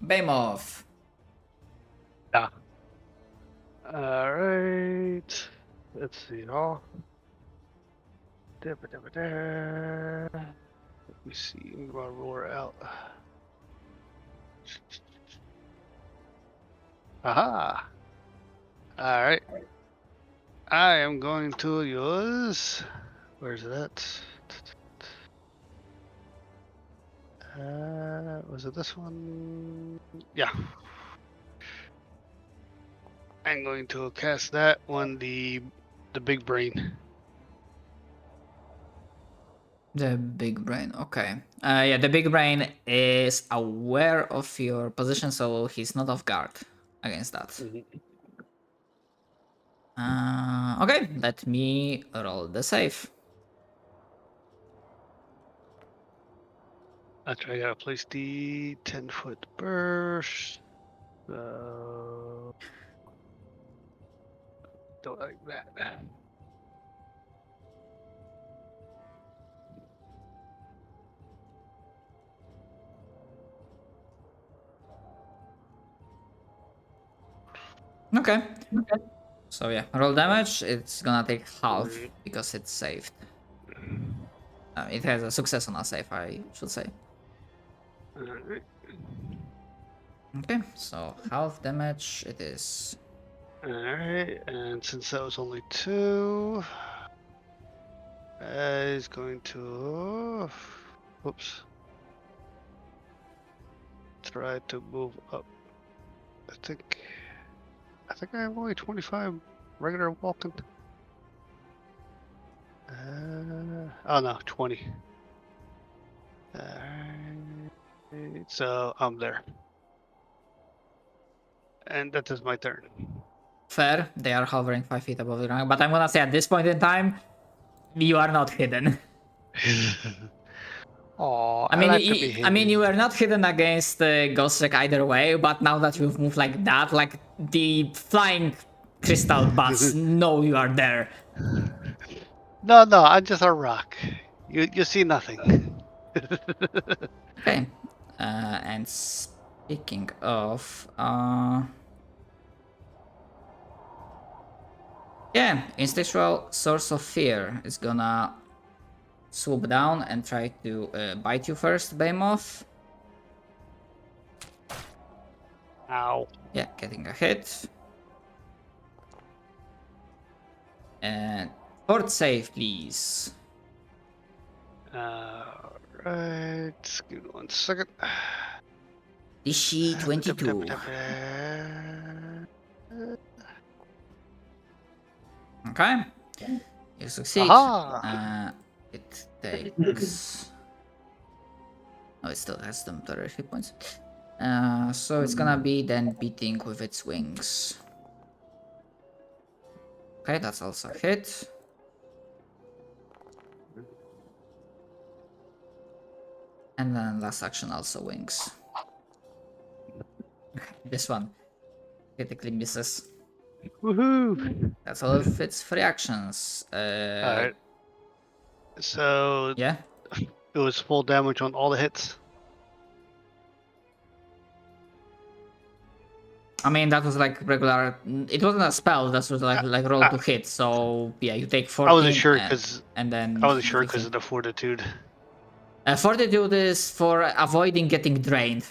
Behemoth. Yeah. Alright. Let's see. Let me see. I'm gonna roar out. Aha! Alright. I am going to use. Where's that? Was it this one? Yeah. I'm going to cast that on the big brain. The big brain, okay. Yeah, the big brain is aware of your position, so he's not off guard against that. Okay, let me roll the save. After I gotta place the 10-foot burst. So don't like that. Okay. So yeah, roll damage. It's gonna take half Right. because it's saved. It has a success on a save, I should say. Alright. Okay, so half damage it is. Alright, and since that was only 2, is going to. Whoops. Try to move up. I think I have only 25 regular walking. Oh no, 20. Alright, so I'm there. And that is my turn. Fair, they are hovering 5 feet above the ground, but I'm gonna say at this point in time, you are not hidden. Oh, I mean, like to be hidden. you were not hidden against Ghostrek either way, but now that you've moved like that, like the flying crystal bats know you are there. No, I'm just a rock. You see nothing. Okay, and speaking of, yeah, instinctual source of fear is gonna swoop down and try to bite you first, Behemoth. Ow. Yeah, getting a hit. And fort save, please. Alright, give me 1 second. DC 22. Okay, you succeed. Aha! It takes. Oh, it still has them 30 hit points. So it's gonna be then beating with its wings. Okay, that's also a hit. And then last action also wings. This one critically misses. Woohoo! That's all of its free actions. Alright. So Yeah. it was full damage on all the hits. I mean, that was like regular. It wasn't a spell. That was like roll to hit. So yeah, you take 14. I wasn't sure because and then I wasn't sure 15. because of the fortitude. Fortitude is for avoiding getting drained.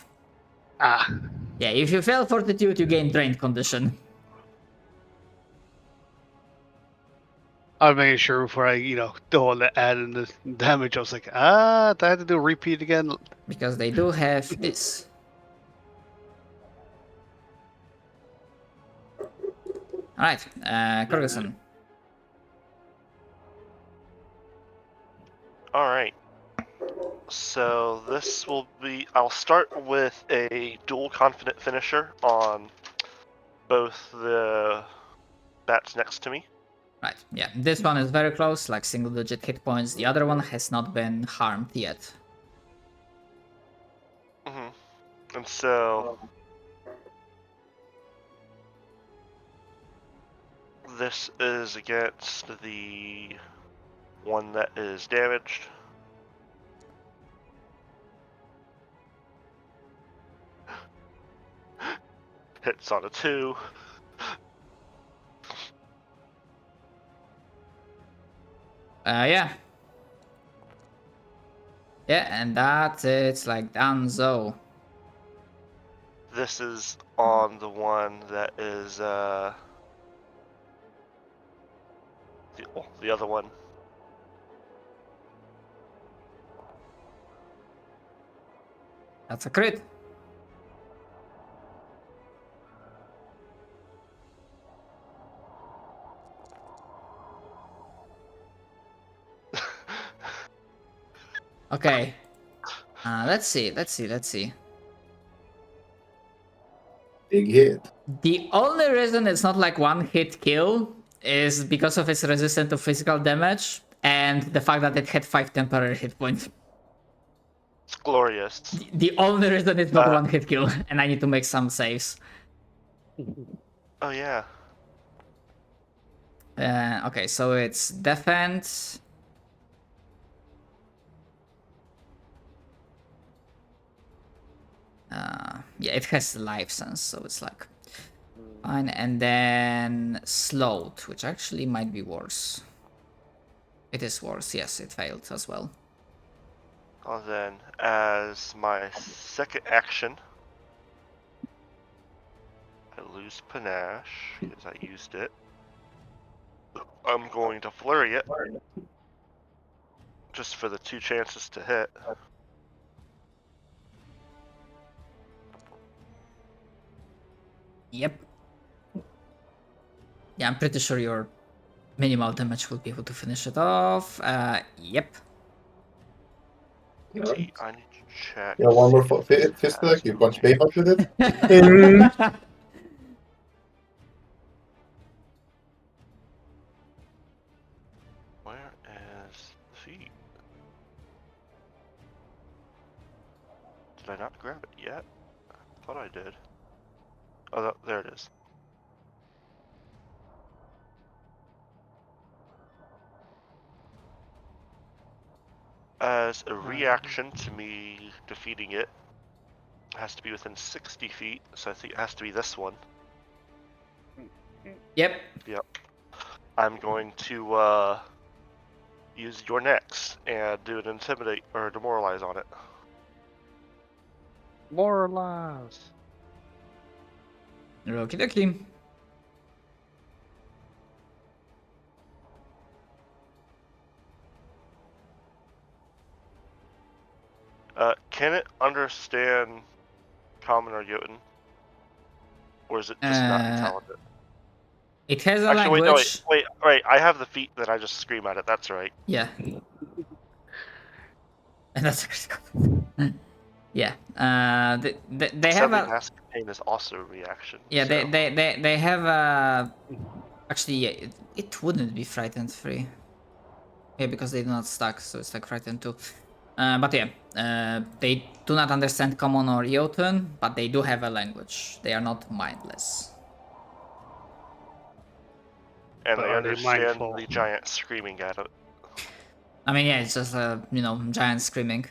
Ah. Yeah, if you fail fortitude, you gain drained condition. I was making sure before I, don't want to add in the damage. I was like, do I have to do a repeat again? Because they do have this. Alright, Kurgason. Alright. So this will be. I'll start with a dual confident finisher on both the bats next to me. Right, yeah, this one is very close, like single digit hit points. The other one has not been harmed yet. And so this is against the one that is damaged. Hits on a 2. Yeah. Yeah, and it's like donezo. This is on the one that is the other one. That's a crit. Okay. Let's see. Big hit. The only reason it's not like one hit kill is because of its resistance to physical damage and the fact that it had 5 temporary hit points. It's glorious. The only reason it's not one hit kill, and I need to make some saves. Oh yeah. Okay, so it's defense. Yeah, it has life sense, so it's like fine. And then slowed, which actually might be worse. It is worse. Yes, it failed as well. Well then, as my second action, I lose panache because I used it. I'm going to flurry it, just for the 2 chances to hit. Yep. Yeah, I'm pretty sure your minimal damage will be able to finish it off. Yep. See, I need to check. Yeah, one more see if fist this attack. has You punch panache. Baypop with it. Mm. Where is the feet? Did I not grab it yet? I thought I did. Oh, there it is. As a reaction to me defeating it, it has to be within 60 feet, so I think it has to be this one. Yep. I'm going to use your next and do an intimidate or demoralize on it. Moralize. Okie dokie. Can it understand Common or Jotun? Or is it just not intelligent? It has a Actually, language. wait, I have the feet that I just scream at it, that's right. Yeah. And that's a critical. Yeah. They have Suddenly a. Mask Pain is also a reaction. Yeah, so. they have a. Actually, yeah, it wouldn't be frightened free. Yeah, because they do not stack, so it's like frightened too. But yeah, they do not understand Common or Jotun, but they do have a language. They are not mindless. And But I are they understand mindful? the giant screaming at it. I mean, yeah, it's just giant screaming.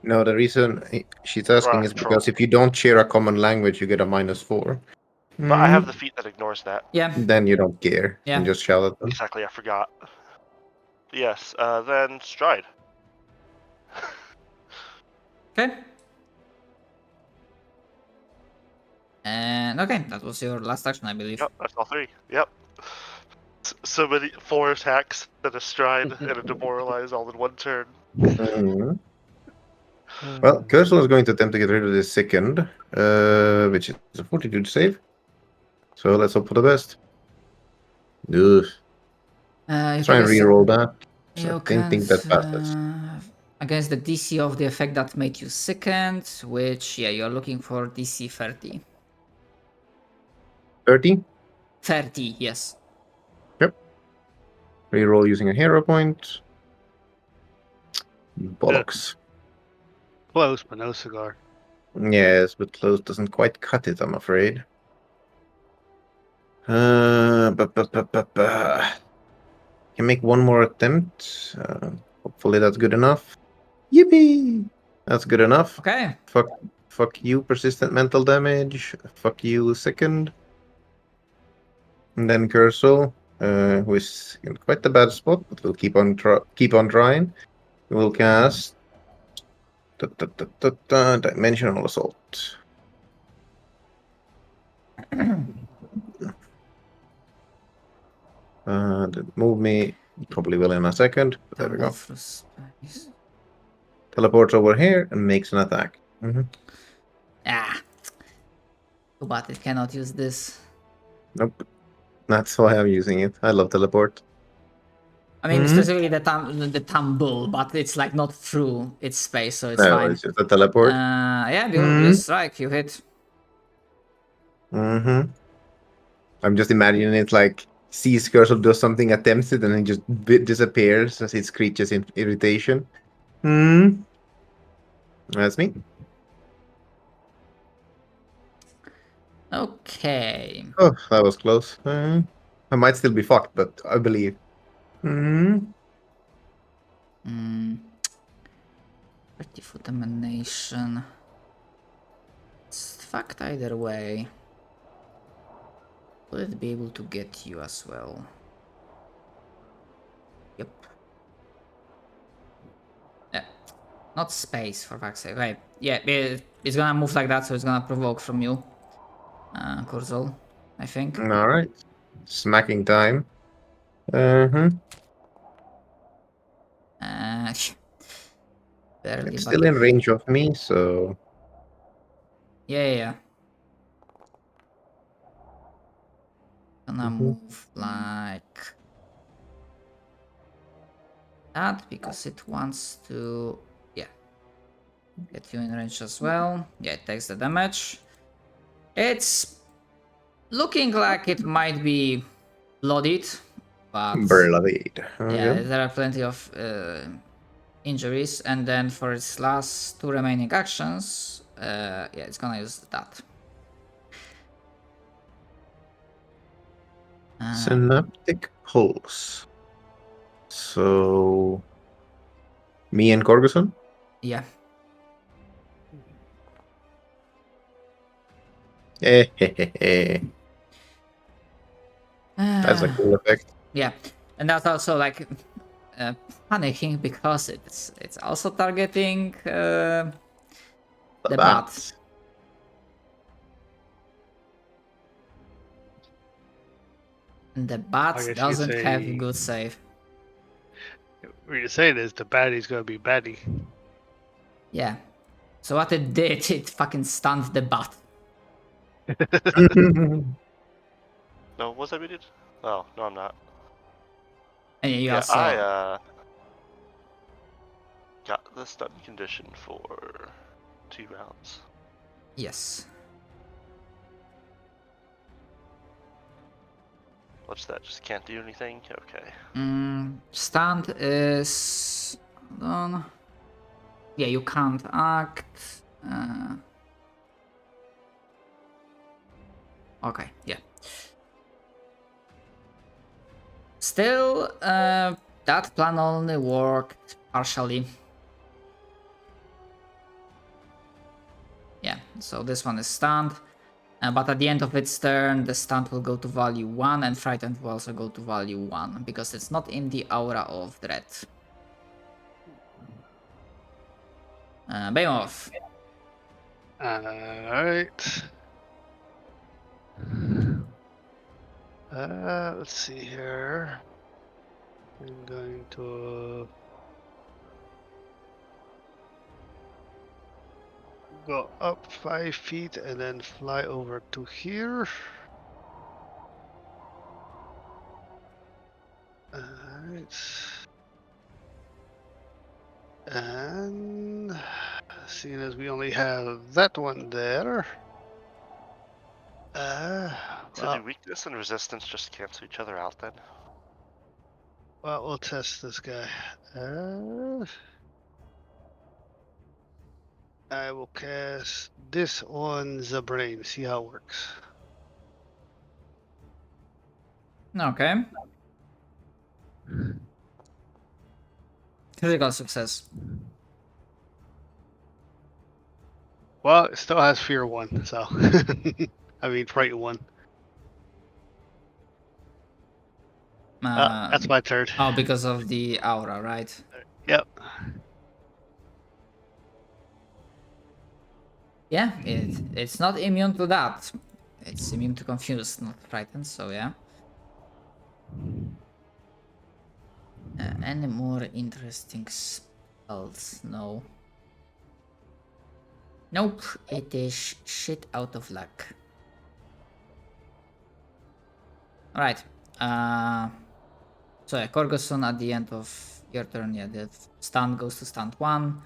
No, the reason she's asking Right, is because troll. if you don't share a common language, you get a -4. But I have the feet that ignores that. Yeah. Then you don't care. Yeah. You just shout at them. Exactly, I forgot. Yes, then stride. Okay. And okay, that was your last action, I believe. Yep, that's all 3. Yep. So many 4 attacks and a stride and a demoralize all in one turn. Mhm. Well, Cursal is going to attempt to get rid of this second, which is a 42 save. So let's hope for the best. Ugh. Try and re-roll that. You I didn't think that passes. against the DC of the effect that made you sickened, which, yeah, you're looking for DC 30. 30. 30, yes. Re-roll using a hero point. Bollocks. Close, but no cigar. Yes, but close doesn't quite cut it, I'm afraid. Can make one more attempt. Hopefully that's good enough. Yippee! That's good enough. Okay. Fuck you, persistent mental damage. Fuck you, second. And then Cursal, who is in quite a bad spot, but will keep on trying. We will cast Dimensional Assault. Move me. Probably will in a second. But there we Tumble go. through space. Teleports over here and makes an attack. Ah. Too bad it cannot use this. Nope. That's why I'm using it. I love teleport. I mean, specifically the tumble, but it's like not through its space, so it's No, fine. it's just a teleport. Yeah, you strike, you hit. I'm just imagining it like sees Cursor does something attempted and then just disappears as it screeches in irritation. That's me. Okay. Oh, that was close. I might still be fucked, but I believe. Pretty foot emanation. It's fucked either way. Will it be able to get you as well? Yep. Yeah. Not space, for fuck's sake. Right. Yeah, it's gonna move like that, so it's gonna provoke from you. Kurzul, I think. All right. Smacking time. Uh-huh. Barely, It's but still in range of me, so yeah. Gonna move like that because it wants to, yeah, get you in range as well. Yeah, it takes the damage. It's looking like it might be bloodied, but Burlade. yeah, there are plenty of injuries. And then for its last 2 remaining actions, yeah, it's gonna use that. Synaptic Pulse. So me and Corguson? Yeah. That's a cool effect. Yeah, and that's also like panicking because it's also targeting the bat. And the bat guess you doesn't have say- good save. What you're saying is the baddie's gonna be baddie. Yeah. So what it did, it fucking stunned the bat. No, was I muted? Oh, no, I'm not. And you Yeah, also I got the stun condition for 2 rounds. yes. What's that? Just can't do anything? Okay. Stunned is hold on. Yeah, you can't act. Okay, yeah. Still, that plan only worked partially. Yeah, so this one is stunned. But at the end of its turn, the stunt will go to value 1 and frightened will also go to value 1 because it's not in the aura of dread. Behemoth. Alright. Let's see here. I'm going to go up 5 feet and then fly over to here. Alright. And seeing as we only have that one there. So do weakness and resistance just cancel each other out then? Well, we'll test this guy. I will cast this on the brain, see how it works. Okay. Critical success. Well, it still has fear 1, so I mean fright 1. That's my turn. Oh, because of the aura, right? Yep. Yeah, it's not immune to that. It's immune to confused, not frightened. So yeah. Any more interesting spells? No. Nope. It is shit out of luck. All right. So yeah, Korgoson at the end of your turn. Yeah, the stun goes to stunt 1.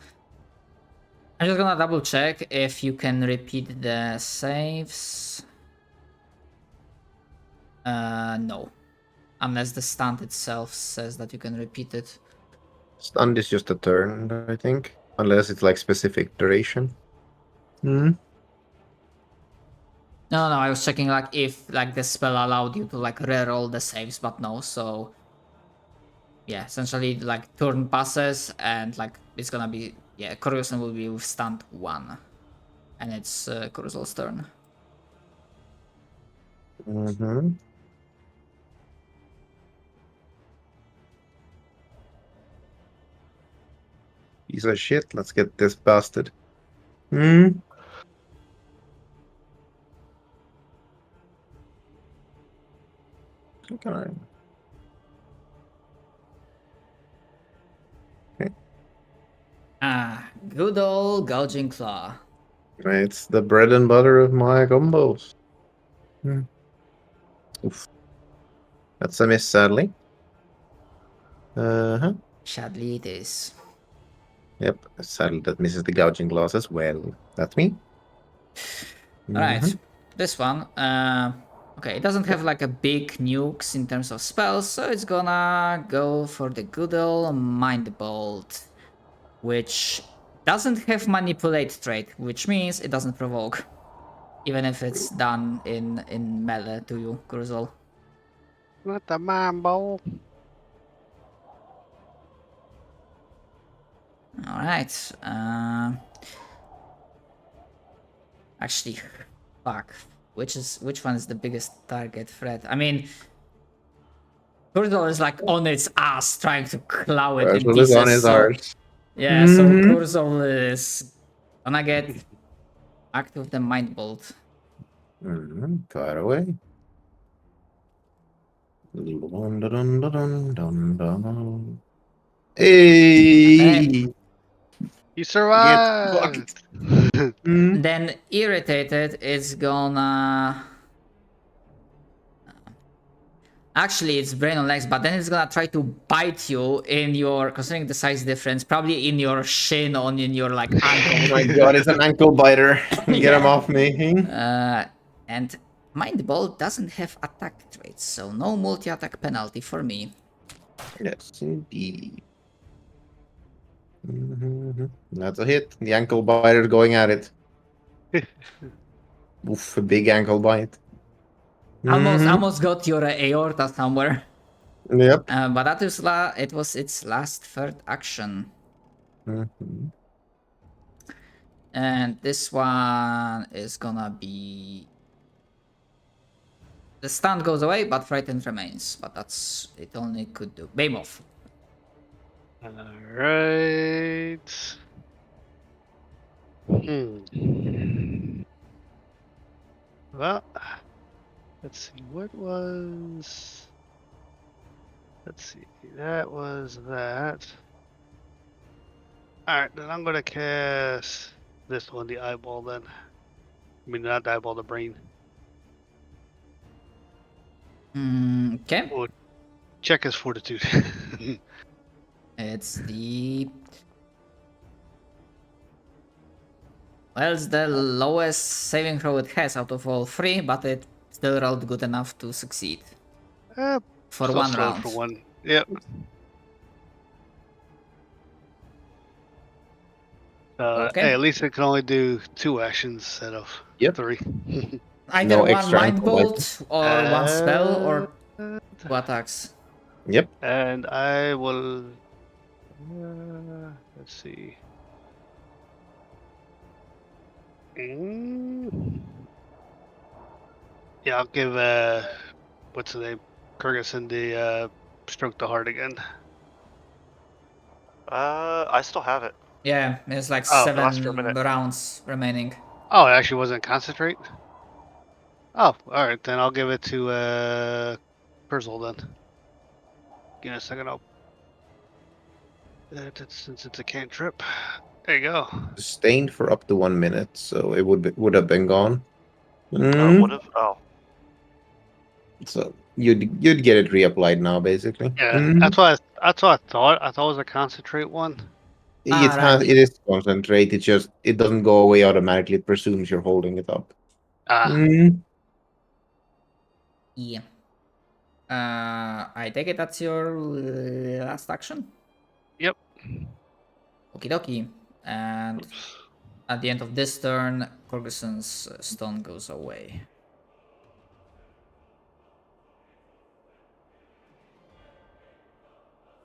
I'm just gonna double check if you can repeat the saves. No. Unless the stunt itself says that you can repeat it. Stunned is just a turn, I think. Unless it's like specific duration. Hmm. No, I was checking like if like the spell allowed you to like reroll the saves, but no. So yeah, essentially like turn passes and like it's gonna be Korgoson will be with stunt 1, and it's Kurzul's turn. Mm-hmm. Piece of shit. Let's get this bastard. Hmm. Can I? Good old gouging claw. It's the bread and butter of my combos. Hmm. Oof. That's a miss, sadly. Uh-huh. Sadly it is. Yep, sadly that misses the gouging glass as well. That's me. Alright, this one. Okay, it doesn't have like a big nukes in terms of spells, so it's gonna go for the good old Mind Bolt, which doesn't have Manipulate trait, which means it doesn't provoke, even if it's done in melee to you, Kurzul. Not the mambo. Alright. Actually, fuck. Which one is the biggest target threat? I mean, Kurzul is like on its ass trying to claw it in Kurzul is on pieces. his So, heart. yeah, so Mhm. Kurzul is gonna get back with the Mind Bolt. Far away. Dun, dun, dun, dun, dun, dun. Hey! You Get survived. fucked. Mm. Then irritated, it's gonna. Actually, it's brain on legs, but then it's gonna try to bite you in your, considering the size difference, probably in your shin, in your like Oh ankle. my god, it's an ankle biter. Get him Yeah. off me. And Mind Bolt doesn't have attack traits, so no multi-attack penalty for me. Yes, indeed. That's a hit. The ankle biter going at it. Oof, a big ankle bite. Almost got your aorta somewhere. Yep. But that is it was its last third action. Mhm. And this one is gonna be... The stun goes away, but frightened remains. But that's it only could do. Behemoth. Alright. Well, let's see. What was... Let's see. That was that. Alright, then I'm gonna cast this one, the eyeball then. I mean, not the eyeball, the brain. Okay. Or check his fortitude. It's the... Well, it's the lowest saving throw it has out of all three, but it still rolled good enough to succeed. For Still one strong round. For one. Yep. Okay. Hey, at least it can only do 2 actions instead of Yep. 3. Either No one extra Mind ankle Bolt, or one spell, or Uh, 2 attacks. Yep. And I will. Let's see. Yeah, I'll give what's the name? Kurgason the stroke the heart again. I still have it. Yeah, there's like Oh, it lasts for a 7 minute. rounds remaining. Oh, it actually wasn't concentrate. Oh, all right, then I'll give it to Perzel then. Give me a second. I'll since it's a cantrip. There you go. Sustained for up to 1 minute, so it would have been gone. Oh, Mm, would have. Oh, so you'd get it reapplied now, basically. Yeah, Mm. that's what I thought. I thought it was a concentrate one. It Right. it is concentrate. It doesn't go away automatically. It presumes you're holding it up. Ah, Mm. Yeah. I take it that's your last action? yep. Okie dokie. And oops. at the end of this turn, Corguson's stone goes away.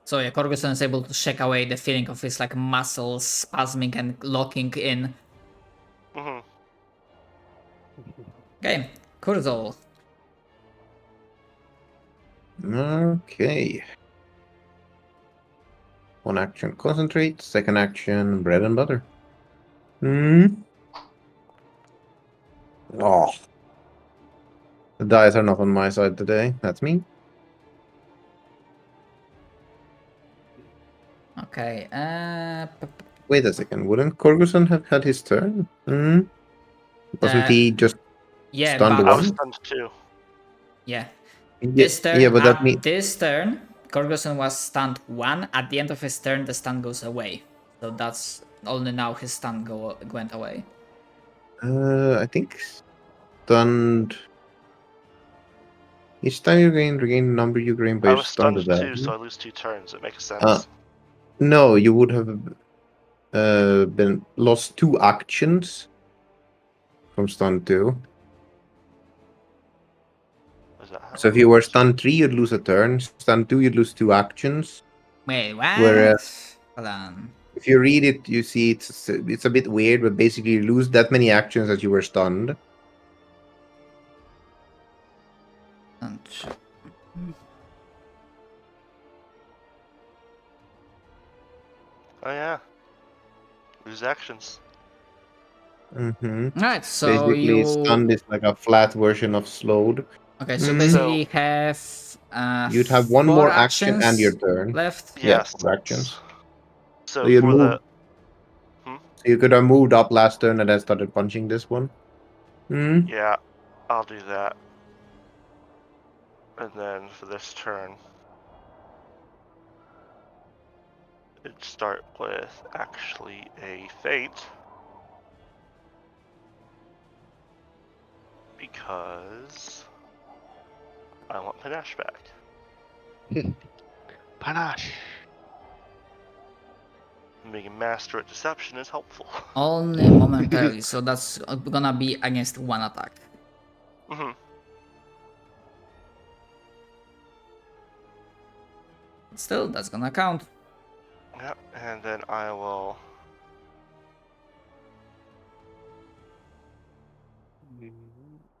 So yeah, Corguson is able to shake away the feeling of his like muscles spasming and locking in. Hmm. Okay, Kurzol. Okay. One action, concentrate. Second action, bread and butter. Hmm. Oh, the dice are not on my side today. That's me. Okay, Wait a second. Wouldn't Corguson have had his turn? Hmm. Wasn't he just yeah, stunned but I was one? stunned too. yeah. Yeah, This turn, yeah, but that at means this turn, Corguson was stunned 1. At the end of his turn, the stun goes away. So that's only now his stun went away. I think stunned. Each time you regain the number you gain by I your was stunned stunned too, value. so I lose 2 turns. It makes Uh, sense. no, you would have been lost 2 actions from stun 2. Is that how So it if you were works? stun 3, you'd lose a turn. Stun 2, you'd lose 2 actions. Wait, what? Whereas Hold on. if you read it, you see it's a bit weird, but basically you lose that many actions as you were stunned. Oh yeah. Lose actions. Mm-hmm. Alright, so Basically, you. stunned is like a flat version of slowed. Okay, so Mm. basically So have You'd have one 4 more action and your actions turn. left. Yeah, yes. 4 actions. So So you'd for move. the hmm? So you could have moved up last turn and then started punching this one. Hmm. Yeah, I'll do that. And then for this turn, it'd start with actually a feint. Because I want Panache back. Panache. Being master at deception is helpful. Only momentarily, so that's gonna be against 1 attack. Hmm. Still, that's gonna count. Yep, and then I will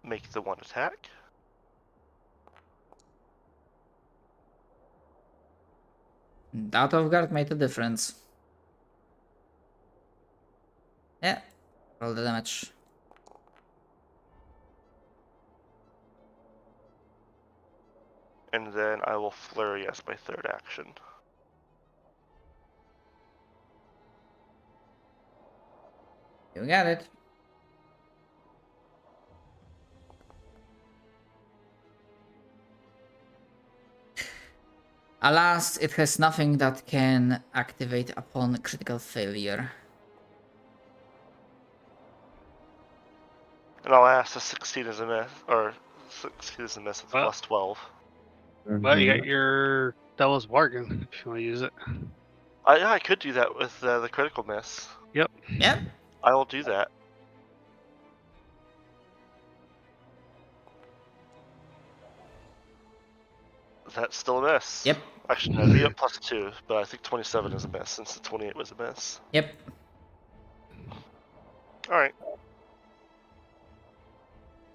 make the 1 attack. That of guard made a difference. Yeah, roll the damage. And then I will flurry as my 3rd action. You got it. Alas, it has nothing that can activate upon critical failure. And I'll ask a 16 as a miss, or 16 as a miss with Well, plus 12. well, you Mhm. got your Devil's Bargain if you want to use it. Yeah, I could do that with the critical miss. Yep. Yep. I will do that. That's still a miss. Yep. Actually, no, it'd be a plus 2, but I think 27 is a miss since the 28 was a miss. Yep. Alright.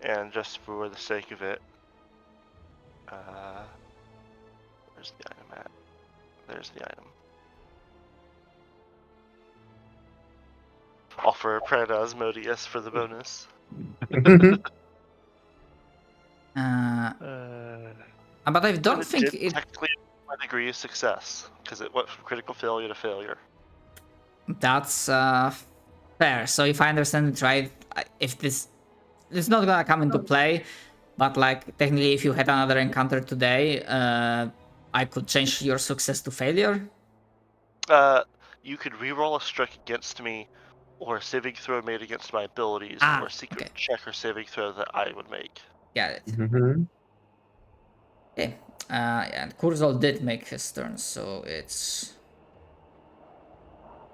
And just for the sake of it, where's the item at? There's the item. Offer Pred Asmodeus for the bonus. But I don't And it think did it. technically have a degree of success because it went from critical failure to failure. That's fair. So if I understand it right, if this it's not gonna come into play, but like technically, if you had another encounter today, I could change your success to failure. You could reroll a strike against me, or a saving throw made against my abilities, or a secret Okay, check or saving throw that I would make. got it. Mhm. Okay, yeah, and Kurzol did make his turn, so it's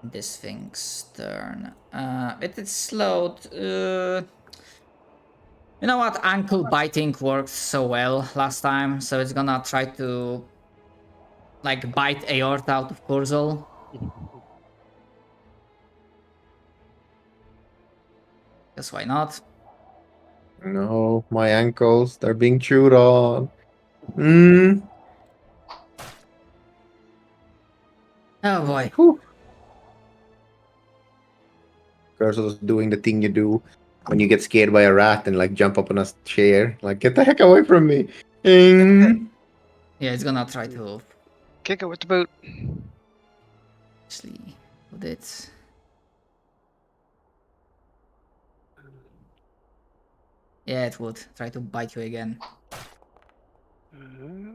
this thing's turn. It is slowed. You know what? Ankle biting worked so well last time, so it's gonna try to like bite aorta out of Kurzol. Guess why not? No, my ankles, they're being chewed on. Mm. Oh boy. Whew. Cursor's doing the thing you do when you get scared by a rat and like jump up on a chair. Like, get the heck away from me. Mm. Yeah, it's gonna try to Kick it with the boot. actually do it. Yeah, it would try to bite you again.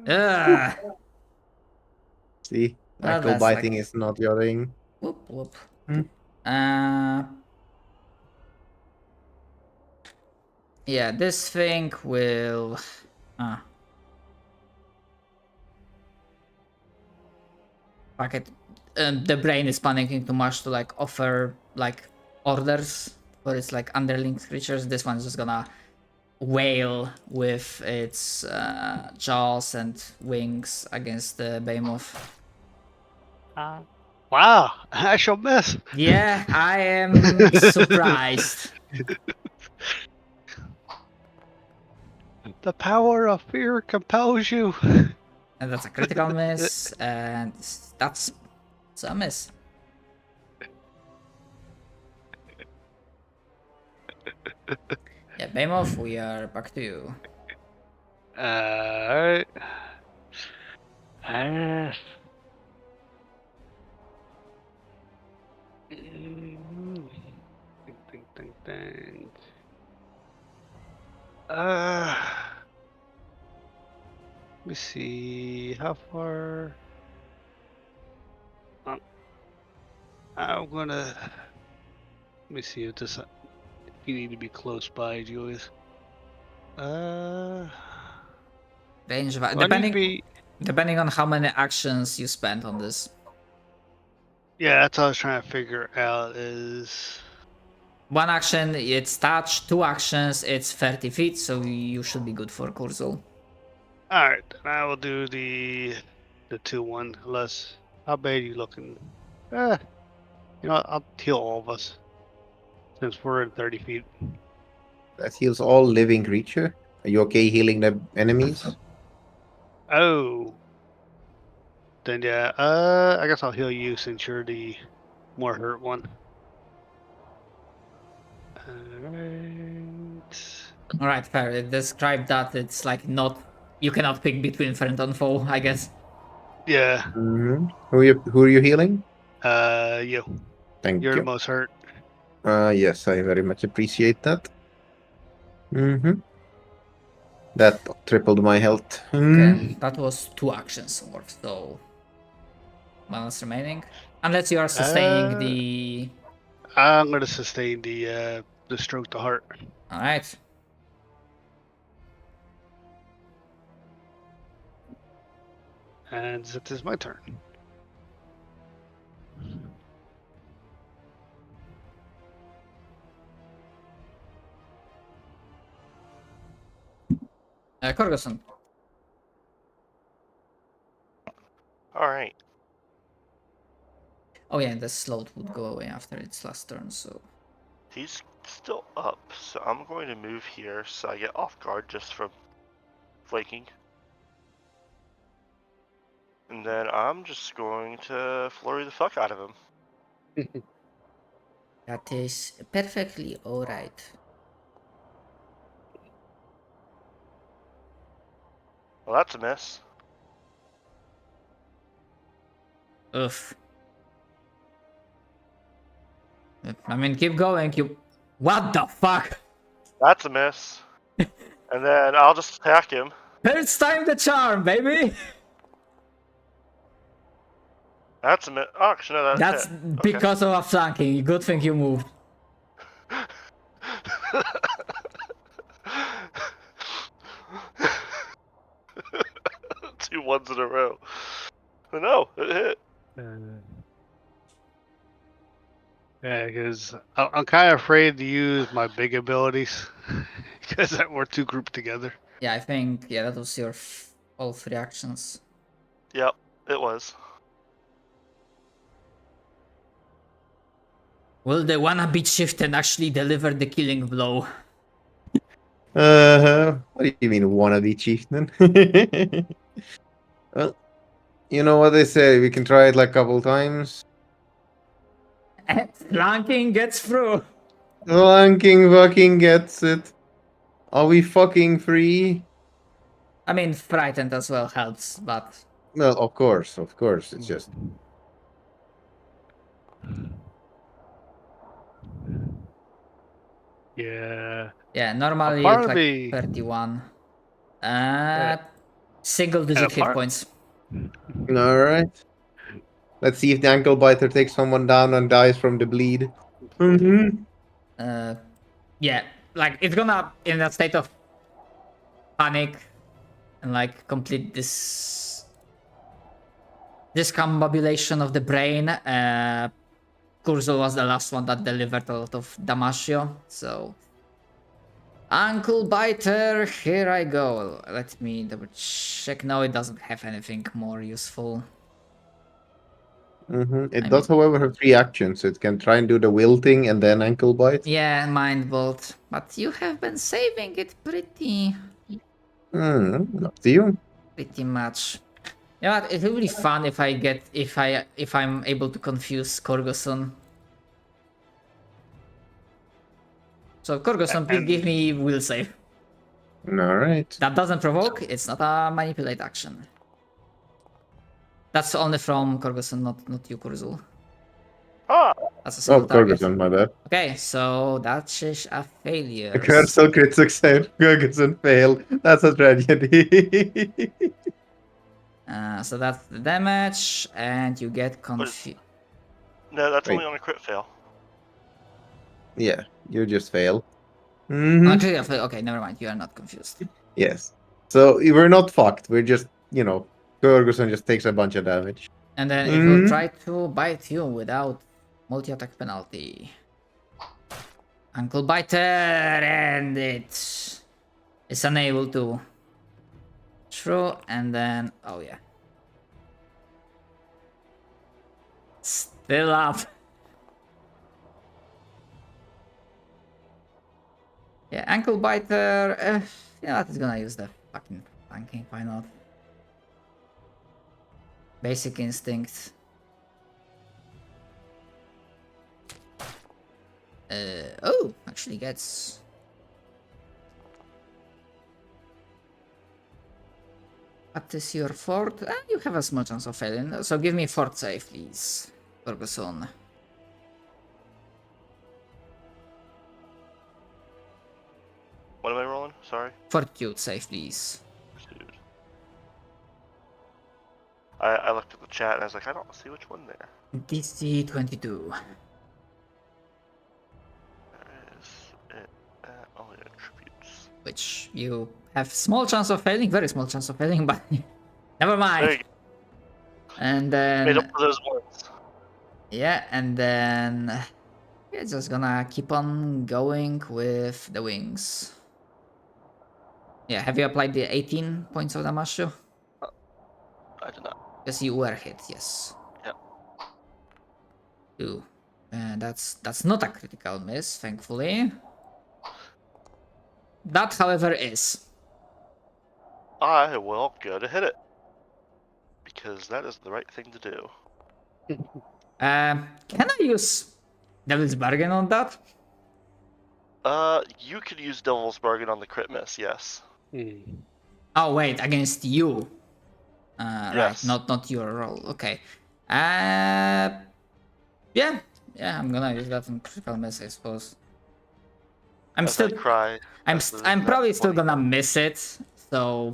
Ugh. See, Well, ankle that's biting like is not your thing. whoop whoop. Mm. Uh, yeah, this thing will. Uh, Fuck it. The brain is panicking too much to like offer like orders for its like underling creatures. This one's just gonna wail with its jaws and wings against the behemoth. Wow, I shall miss. Yeah, I am surprised. The power of fear compels you. And that's a critical miss, and that's a miss. Yeah, behemoth, we are back to you. Alright. Ding, ding, ding, ding. Let me see how far. I'm gonna. Let me see if this. If you need to be close by, Julius. Range of Do I need to be? depending on how many actions you spent on this. Yeah, that's what I was trying to figure out. Is One action, it's touch. Two actions, it's 30 feet, so you should be good for Kurzul. all right. Then I will do the 2-1. Unless how bad are you looking? You know what, I'll heal all of us since we're in 30 feet. That heals all living creature. Are you okay healing the enemies? Oh, then yeah. I guess I'll heal you since you're the more hurt one. Alright. Alright, fair. Describe that it's like not. You cannot pick between friend and foe, I guess. Yeah. Mm-hmm. Who are you healing? You. Thank You're the you. most hurt. Yes, I very much appreciate that. Mm-hmm. That tripled my health. Okay, that was two actions worth, so one is remaining. Unless you are sustaining the. I'm gonna sustain the stroke to heart. Alright. And it is my turn. Korgoson. Alright. Oh yeah, the slot would go away after its last turn, so. He's still up, so I'm going to move here so I get off guard just from flanking. And then I'm just going to flurry the fuck out of him. That is perfectly alright. Well, that's a miss. Oof. I mean, keep going. You. What the fuck? That's a miss. And then I'll just attack him. Third time the charm, baby. That's a miss. Oh, actually, no, That's hit. Okay. because of a flanking. Good thing you moved. 2 ones in a row. No, it hit. Yeah, because I'm kind of afraid to use my big abilities because we're too grouped together. Yeah, I think that was your all 3 actions. Yep, it was. Will the wannabe chieftain actually deliver the killing blow? What do you mean, wannabe chieftain? Well, you know what they say. We can try it like a couple times. And flanking gets through. Flanking fucking gets it. Are we fucking free? I mean, frightened as well helps, but Well, of course. It's just Yeah. yeah, normally part it's of like me- 31. Yeah. Single digit hit apart- points. all right. Let's see if the ankle biter takes someone down and dies from the bleed. Mm-hmm. Yeah, like it's gonna in that state of panic and like complete this discombobulation of the brain. Kurzel was the last one that delivered a lot of damasio, so ankle biter, here I go. Let me double check. No, it doesn't have anything more useful. Mm-hmm. It I does, mean- however, have 3 actions. It can try and do the wilting and then ankle bite. Yeah, mind bolt, but you have been saving it pretty Up to you. much. You know what? It will be fun if I'm able to confuse Korgoson. So Korgoson, please give me will save. All right. That doesn't provoke. It's not a manipulate action. That's only from Korgoson, not you, Kurzul. Ah! That's a Oh, single target. Gorgoson, my bad. Okay, so that's a failure. A critical crit success. Gorgoson fail. That's a tragedy. So that's the damage, and you get confused. No, that's Wait. only on a crit fail. Yeah, you just fail. Mm-hmm. Okay, never mind. You are not confused. Yes. So we're not fucked. We're just, Gorgoson just takes a bunch of damage. And then it will try to bite you without multi-attack penalty. Ankle biter, and it's unable to. True, and then oh yeah, still up. Yeah, ankle biter. Yeah, that's gonna use the fucking flanking. Why not? Basic instinct. Oh, actually gets. What is your fort? You have a small chance of failing, so give me fort save, please, Ferguson. What am I rolling? Sorry. Fortitude save, please. Dude. I looked at the chat and I was like, I don't see which one there. DC 22. There is it. Only attributes. Which you have small chance of failing, very small chance of failing, but never There mind. you go. And then Made up for those ones. yeah, and then we're just gonna keep on going with the wings. Yeah, have you applied the 18 points of damage? I did not. Yes, you were hit, yes. Yep. 2, And that's not a critical miss, thankfully. That, however, is. I will go to hit it. Because that is the right thing to do. Can I use Devil's Bargain on that? You could use Devil's Bargain on the crit miss, yes. Oh wait, against you. Right, Yes. not your roll. Okay. Yeah, I'm gonna use that on critical miss, I suppose. I'm As I still, cry. as the I'm nat probably still 20 gonna miss it. So,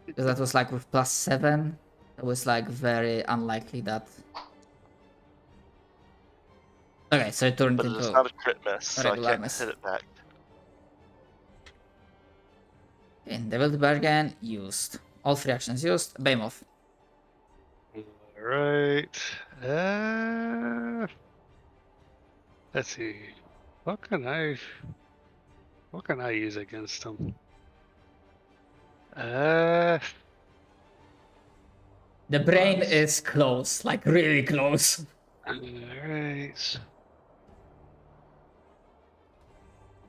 because that was like with +7, it was like very unlikely that. Okay, so it turned But it is into not a crit miss, so I regular can't miss. hit it back. In Devil's Bargain used. All 3 actions used. Behemoth. Alright. Let's see. What can I use against him? The brain is close, like really close. Alright.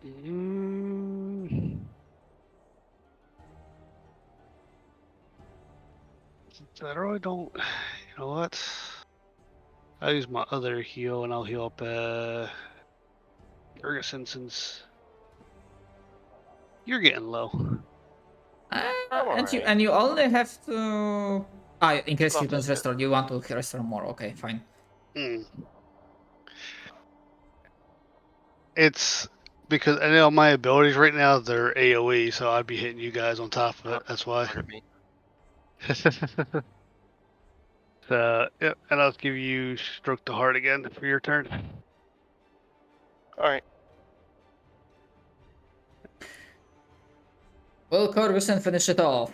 Mm. I really don't. You know what? I'll use my other heal and I'll heal up Ferguson since you're getting low. Alright. And you only have to. In case I'll he was take it. restored, you want to restore more. Okay, fine. It's because I know my abilities right now they're AoE, so I'd be hitting you guys on top of it. That's why. Target me. So, yep, and I'll give you stroke the heart again for your turn. Alright. Will Corgusen finish it off?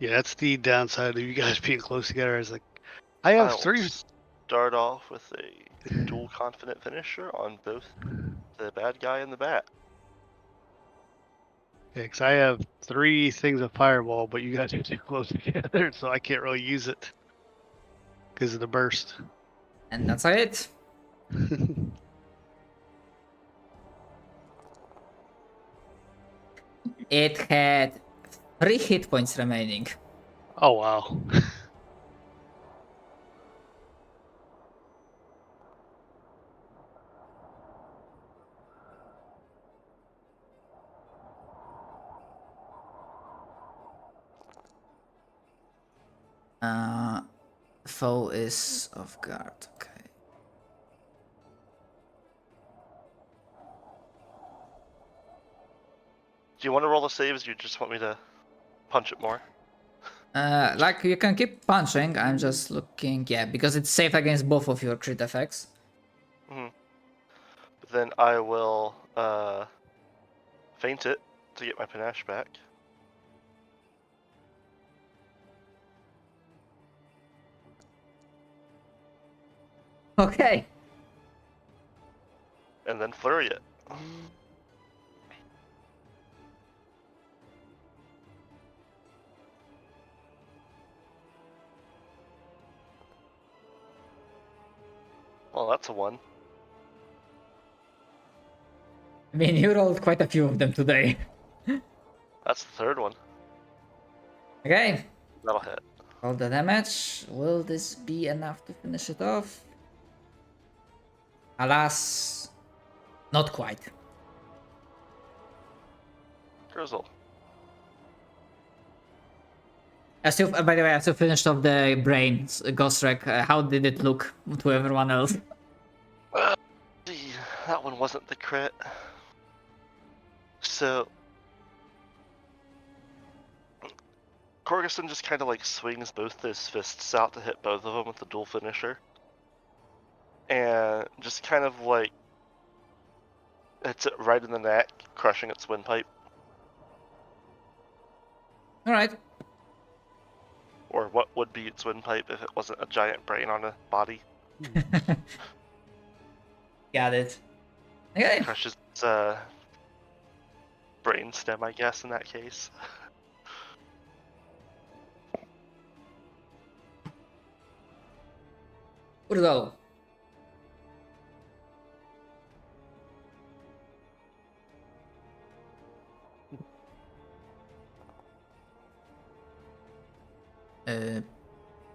Yeah, that's the downside of you guys being close together. Is like, I have I'll 3. start off with a dual confident finisher on both the bad guy and the bat. Yeah, because I have 3 things of fireball, but you guys are too close together, so I can't really use it because of the burst. And that's it. It had 3 hit points remaining. Oh wow. Foe is off guard. Okay. Do you want to roll the saves, or you just want me to punch it more? Like you can keep punching. I'm just looking. Yeah, because it's safe against both of your crit effects. But then I will feint it to get my panache back. Okay. And then flurry it. Well, that's a 1. I mean, you rolled quite a few of them today. That's the 3rd one. Okay. That'll hit. All the damage. Will this be enough to finish it off? Alas, not quite. Grizzle. By the way, I still finished off the brain, Ghost Wreck. How did it look to everyone else? See, that one wasn't the crit. So Corgusen just kind of like swings both his fists out to hit both of them with the dual finisher. And just kind of like hits it right in the neck, crushing its windpipe. Alright. Or what would be its windpipe if it wasn't a giant brain on a body. Got it. Okay. Crushes its brain stem, I guess, in that case. Urgal.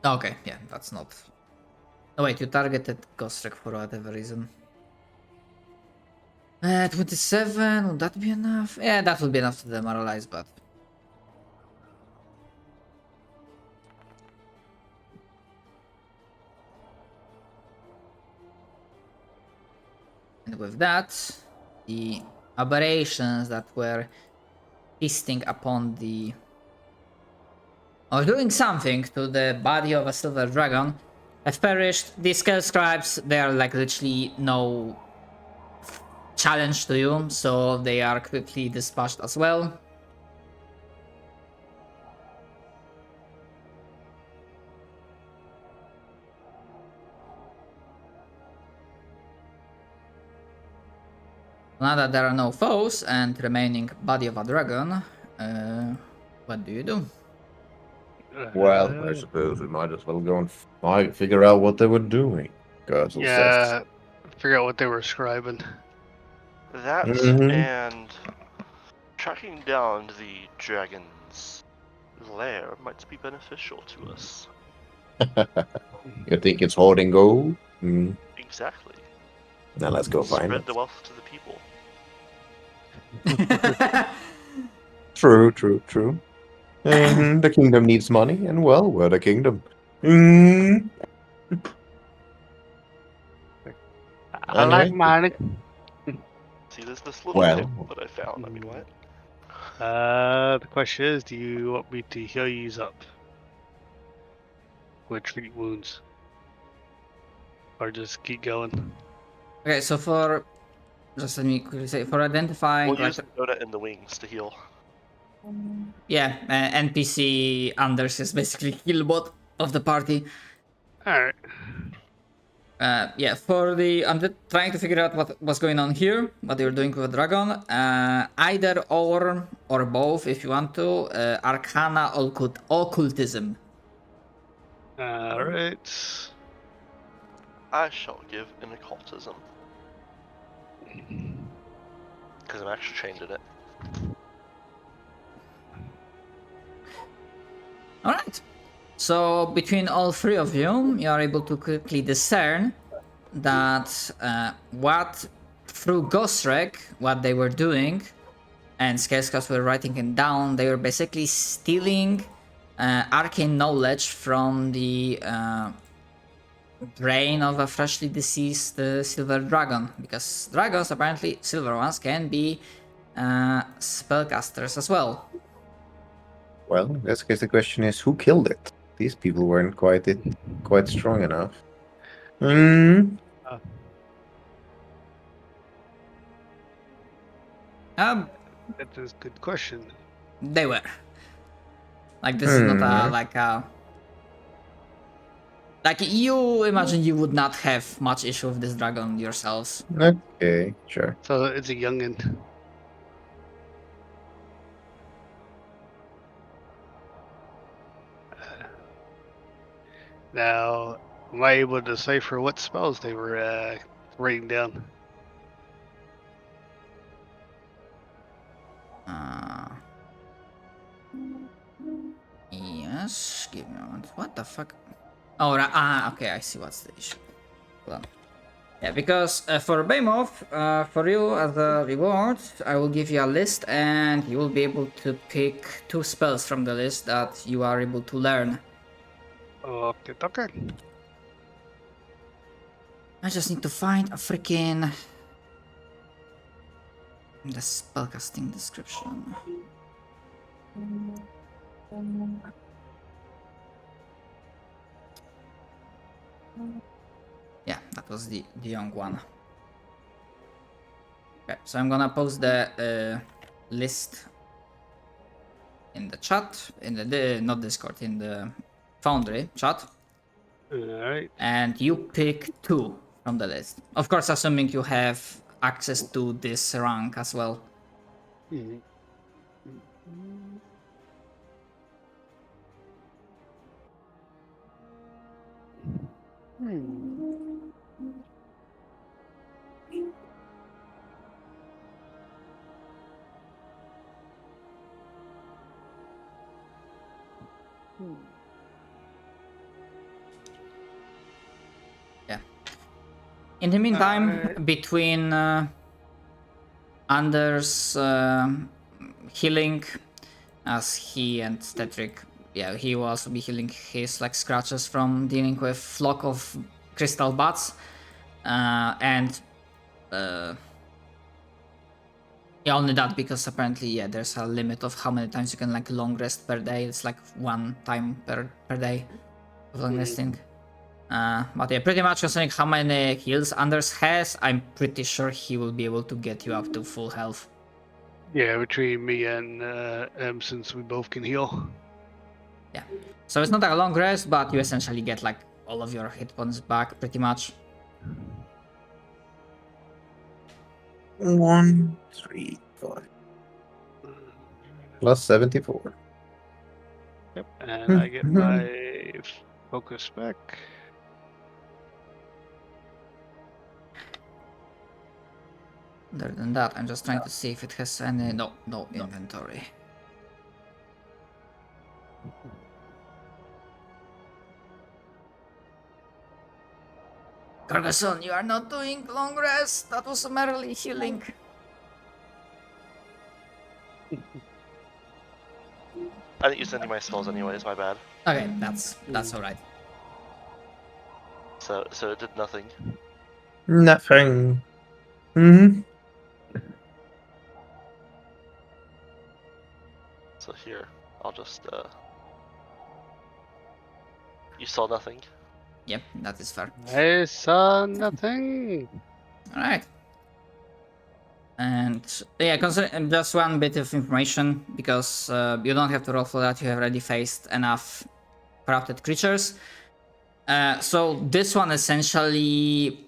Okay, yeah, that's not. Oh wait, you targeted Gostrek for whatever reason. 27, would that be enough? Yeah, that would be enough to demoralize, but... And with that, the aberrations that were feasting upon the... or doing something to the body of a silver dragon have perished. The scale scribes, they are like literally no challenge to you, so they are quickly dispatched as well. Now that there are no foes and remaining body of a dragon, what do you do? Well, I suppose we might as well go and figure out what they were doing. Gerzel says. Yeah, figure out what they were scribing. That Mhm. and tracking down the dragon's lair might be beneficial to us. You think it's hoarding gold? Exactly. Now let's go find Spread it. the wealth to the people. True. The kingdom needs money, and well, we're the kingdom. Mm. I like Anyway, money. See, there's this little Well. tip that I found. I mean, what? The question is, do you want me to heal you up with treat wounds, or just keep going? Okay, so for... just let me quickly say, for identifying... We'll like, use the donut in the wings to heal. yeah, NPC Anders is basically killbot of the party. All right. Yeah, for the... I'm just trying to figure out what was going on here, what you're doing with Dragon. Either or both, if you want to. Arcana Occultism. All right. I shall give an occultism. Because I'm actually trained in it. Alright. So, between all three of you, you are able to quickly discern that what, through Ghostrek, what they were doing, and Scarecrows were writing it down, they were basically stealing arcane knowledge from the brain of a freshly deceased silver dragon, because dragons, apparently silver ones, can be spellcasters as well. Well, in this case, the question is, who killed it? These people weren't quite strong enough. That is a good question. They were. Like, this is not a, like, you imagine you would not have much issue with this dragon yourselves. Okay, sure. So it's a youngin. Now, am I able to decipher what spells they were writing down? Yes, give me a moment. What the fuck? Oh, okay, I see what's the issue. Hold on. Yeah, because for Behemoth, for you as a reward, I will give you a list and you will be able to pick 2 spells from the list that you are able to learn. Okay. I just need to find a freaking... the spellcasting description. Yeah, that was the young one. Okay, so I'm gonna post the list in the chat, in the not Discord, in the Foundry chat. Alright. And you pick 2 from the list. Of course, assuming you have access to this rank as well. Mm-hmm. Yeah. In the meantime, between Anders healing, as he and Tetrick, yeah, he will also be healing his like scratches from dealing with flock of crystal bats, and yeah, only that because apparently, yeah, there's a limit of how many times you can like long rest per day. It's like 1 time per day of long resting. But yeah, pretty much considering how many heals Anders has, I'm pretty sure he will be able to get you up to full health. Yeah, between me and M, since we both can heal. Yeah. So it's not like a long rest, but you essentially get like all of your hit points back pretty much. 1, 3, 5. Plus 74. Yep, and I get my focus back. Other than that, I'm just trying to see if it has any... No inventory. Carcassonne, you are not doing long rest. That was merely healing. I didn't use any of my spells anyways, my bad. Okay, that's alright. So it did nothing. Nothing. So here, I'll just You saw nothing? Yep, that is fair. I saw nothing. Alright. And yeah, consider just one bit of information, because you don't have to roll for that, you have already faced enough corrupted creatures. So this one essentially,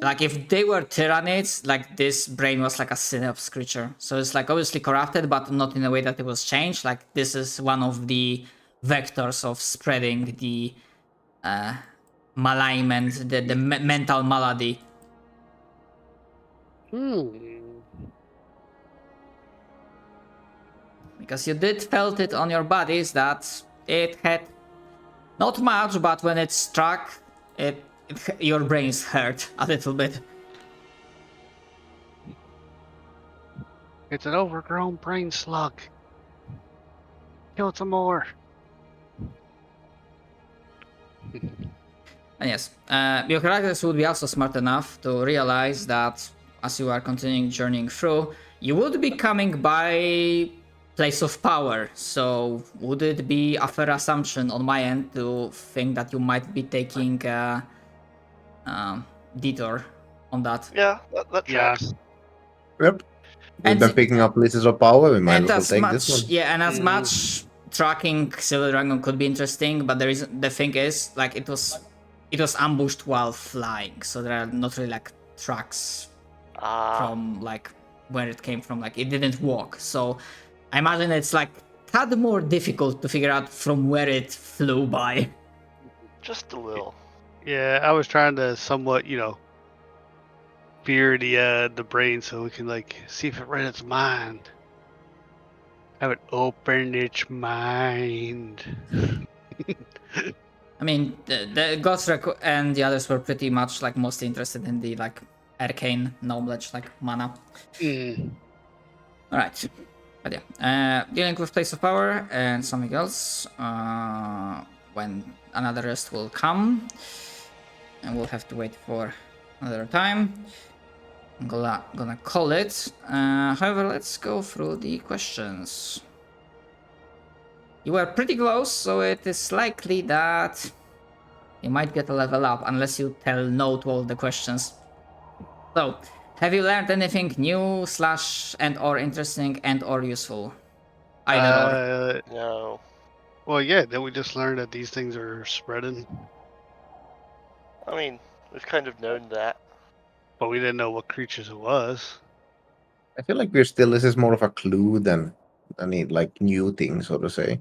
like if they were Tyranids, like this brain was like a synapse creature. So it's like obviously corrupted, but not in a way that it was changed. Like this is one of the vectors of spreading the malignment, the mental malady. Because you did felt it on your bodies that it had not much, but when it struck, your brains hurt a little bit. It's an overgrown brain slug. Kill some more. And yes, your characters would be also smart enough to realize that as you are continuing journeying through, you would be coming by place of power. So would it be a fair assumption on my end to think that you might be taking a detour on that? Yeah, that tracks. Yep. We've And- been picking up places of power. We might And as well as take much, this one. yeah, and as much tracking Silver Dragon could be interesting, but the thing is, like it was ambushed while flying, so there are not really like tracks from like where it came from. Like it didn't walk, so I imagine it's like tad more difficult to figure out from where it flew by. Just a little. Yeah, I was trying to somewhat, fear the brain so we can like see if it read its mind. Have it open its mind. I mean, the gods and the others were pretty much like mostly interested in the like arcane knowledge, like mana. Alright. But yeah, dealing with place of power and something else. When another rest will come, and we'll have to wait for another time. I'm gonna call it. However, let's go through the questions. You were pretty close, so it is likely that you might get a level up unless you tell no to all the questions. So, have you learned anything new / and or interesting and or useful? Either or. No. Well, yeah, then we just learned that these things are spreading, I mean, we've kind of known that. but we didn't know what creatures it was. I feel like this is more of a clue than any like new thing, so to say.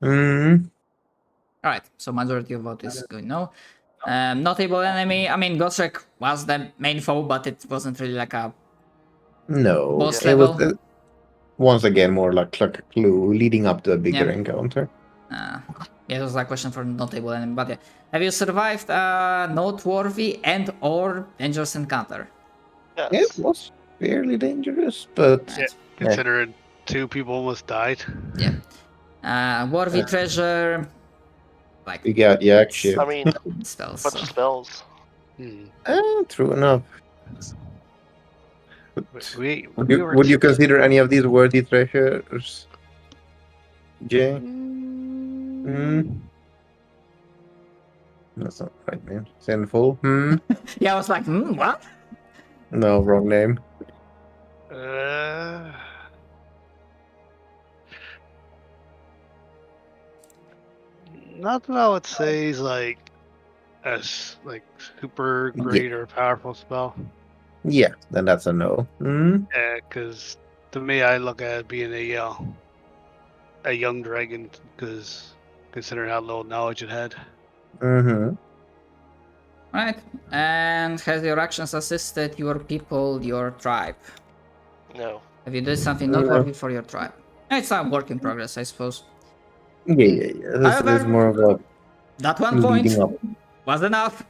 Alright, so majority of vote is going no. Notable enemy. I mean, Gotrek was the main foe, but it wasn't really like a No, boss it was level. once again more like a clue leading up to a bigger Yeah. encounter. Yeah, it was a question for notable enemy. But yeah, have you survived a noteworthy and/or dangerous encounter? It Yes. was fairly dangerous, but Yeah, Right. considering 2 people almost died. Yeah. Worthy Yeah. treasure, like we got yak shit. I mean, spells. bunch So. of spells. Hmm. True enough. We Would you consider any of these worthy treasures, Jay? Mm, That's not the right name. Sinful? Yeah, I was like, what? No, wrong name. uh, Nothing I would say is like like super Yeah. great or powerful spell. Yeah, then that's a no. Yeah, because to me, I look at it being a young dragon, because considering how little knowledge it had. Mm-hmm. Right. And has your actions assisted your people, your tribe? No. Have you done something No. noteworthy for your tribe? It's a work in progress, I suppose. Yeah. This is However, more of a that one point leading up. was enough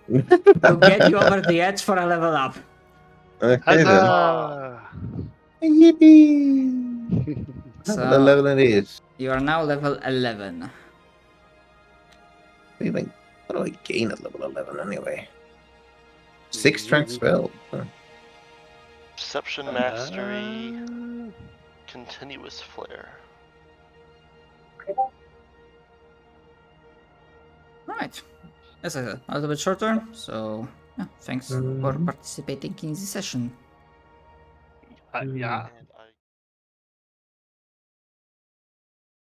to get you over the edge for a level up. Okay then. Huzzah! Yippee! So, The level it is. you are now level 11. What do I gain at level 11 anyway? 6 strength spell. Huh. Perception mastery. Continuous flare. Right. As I said, a little bit shorter, so yeah, thanks for participating in the session. Yeah,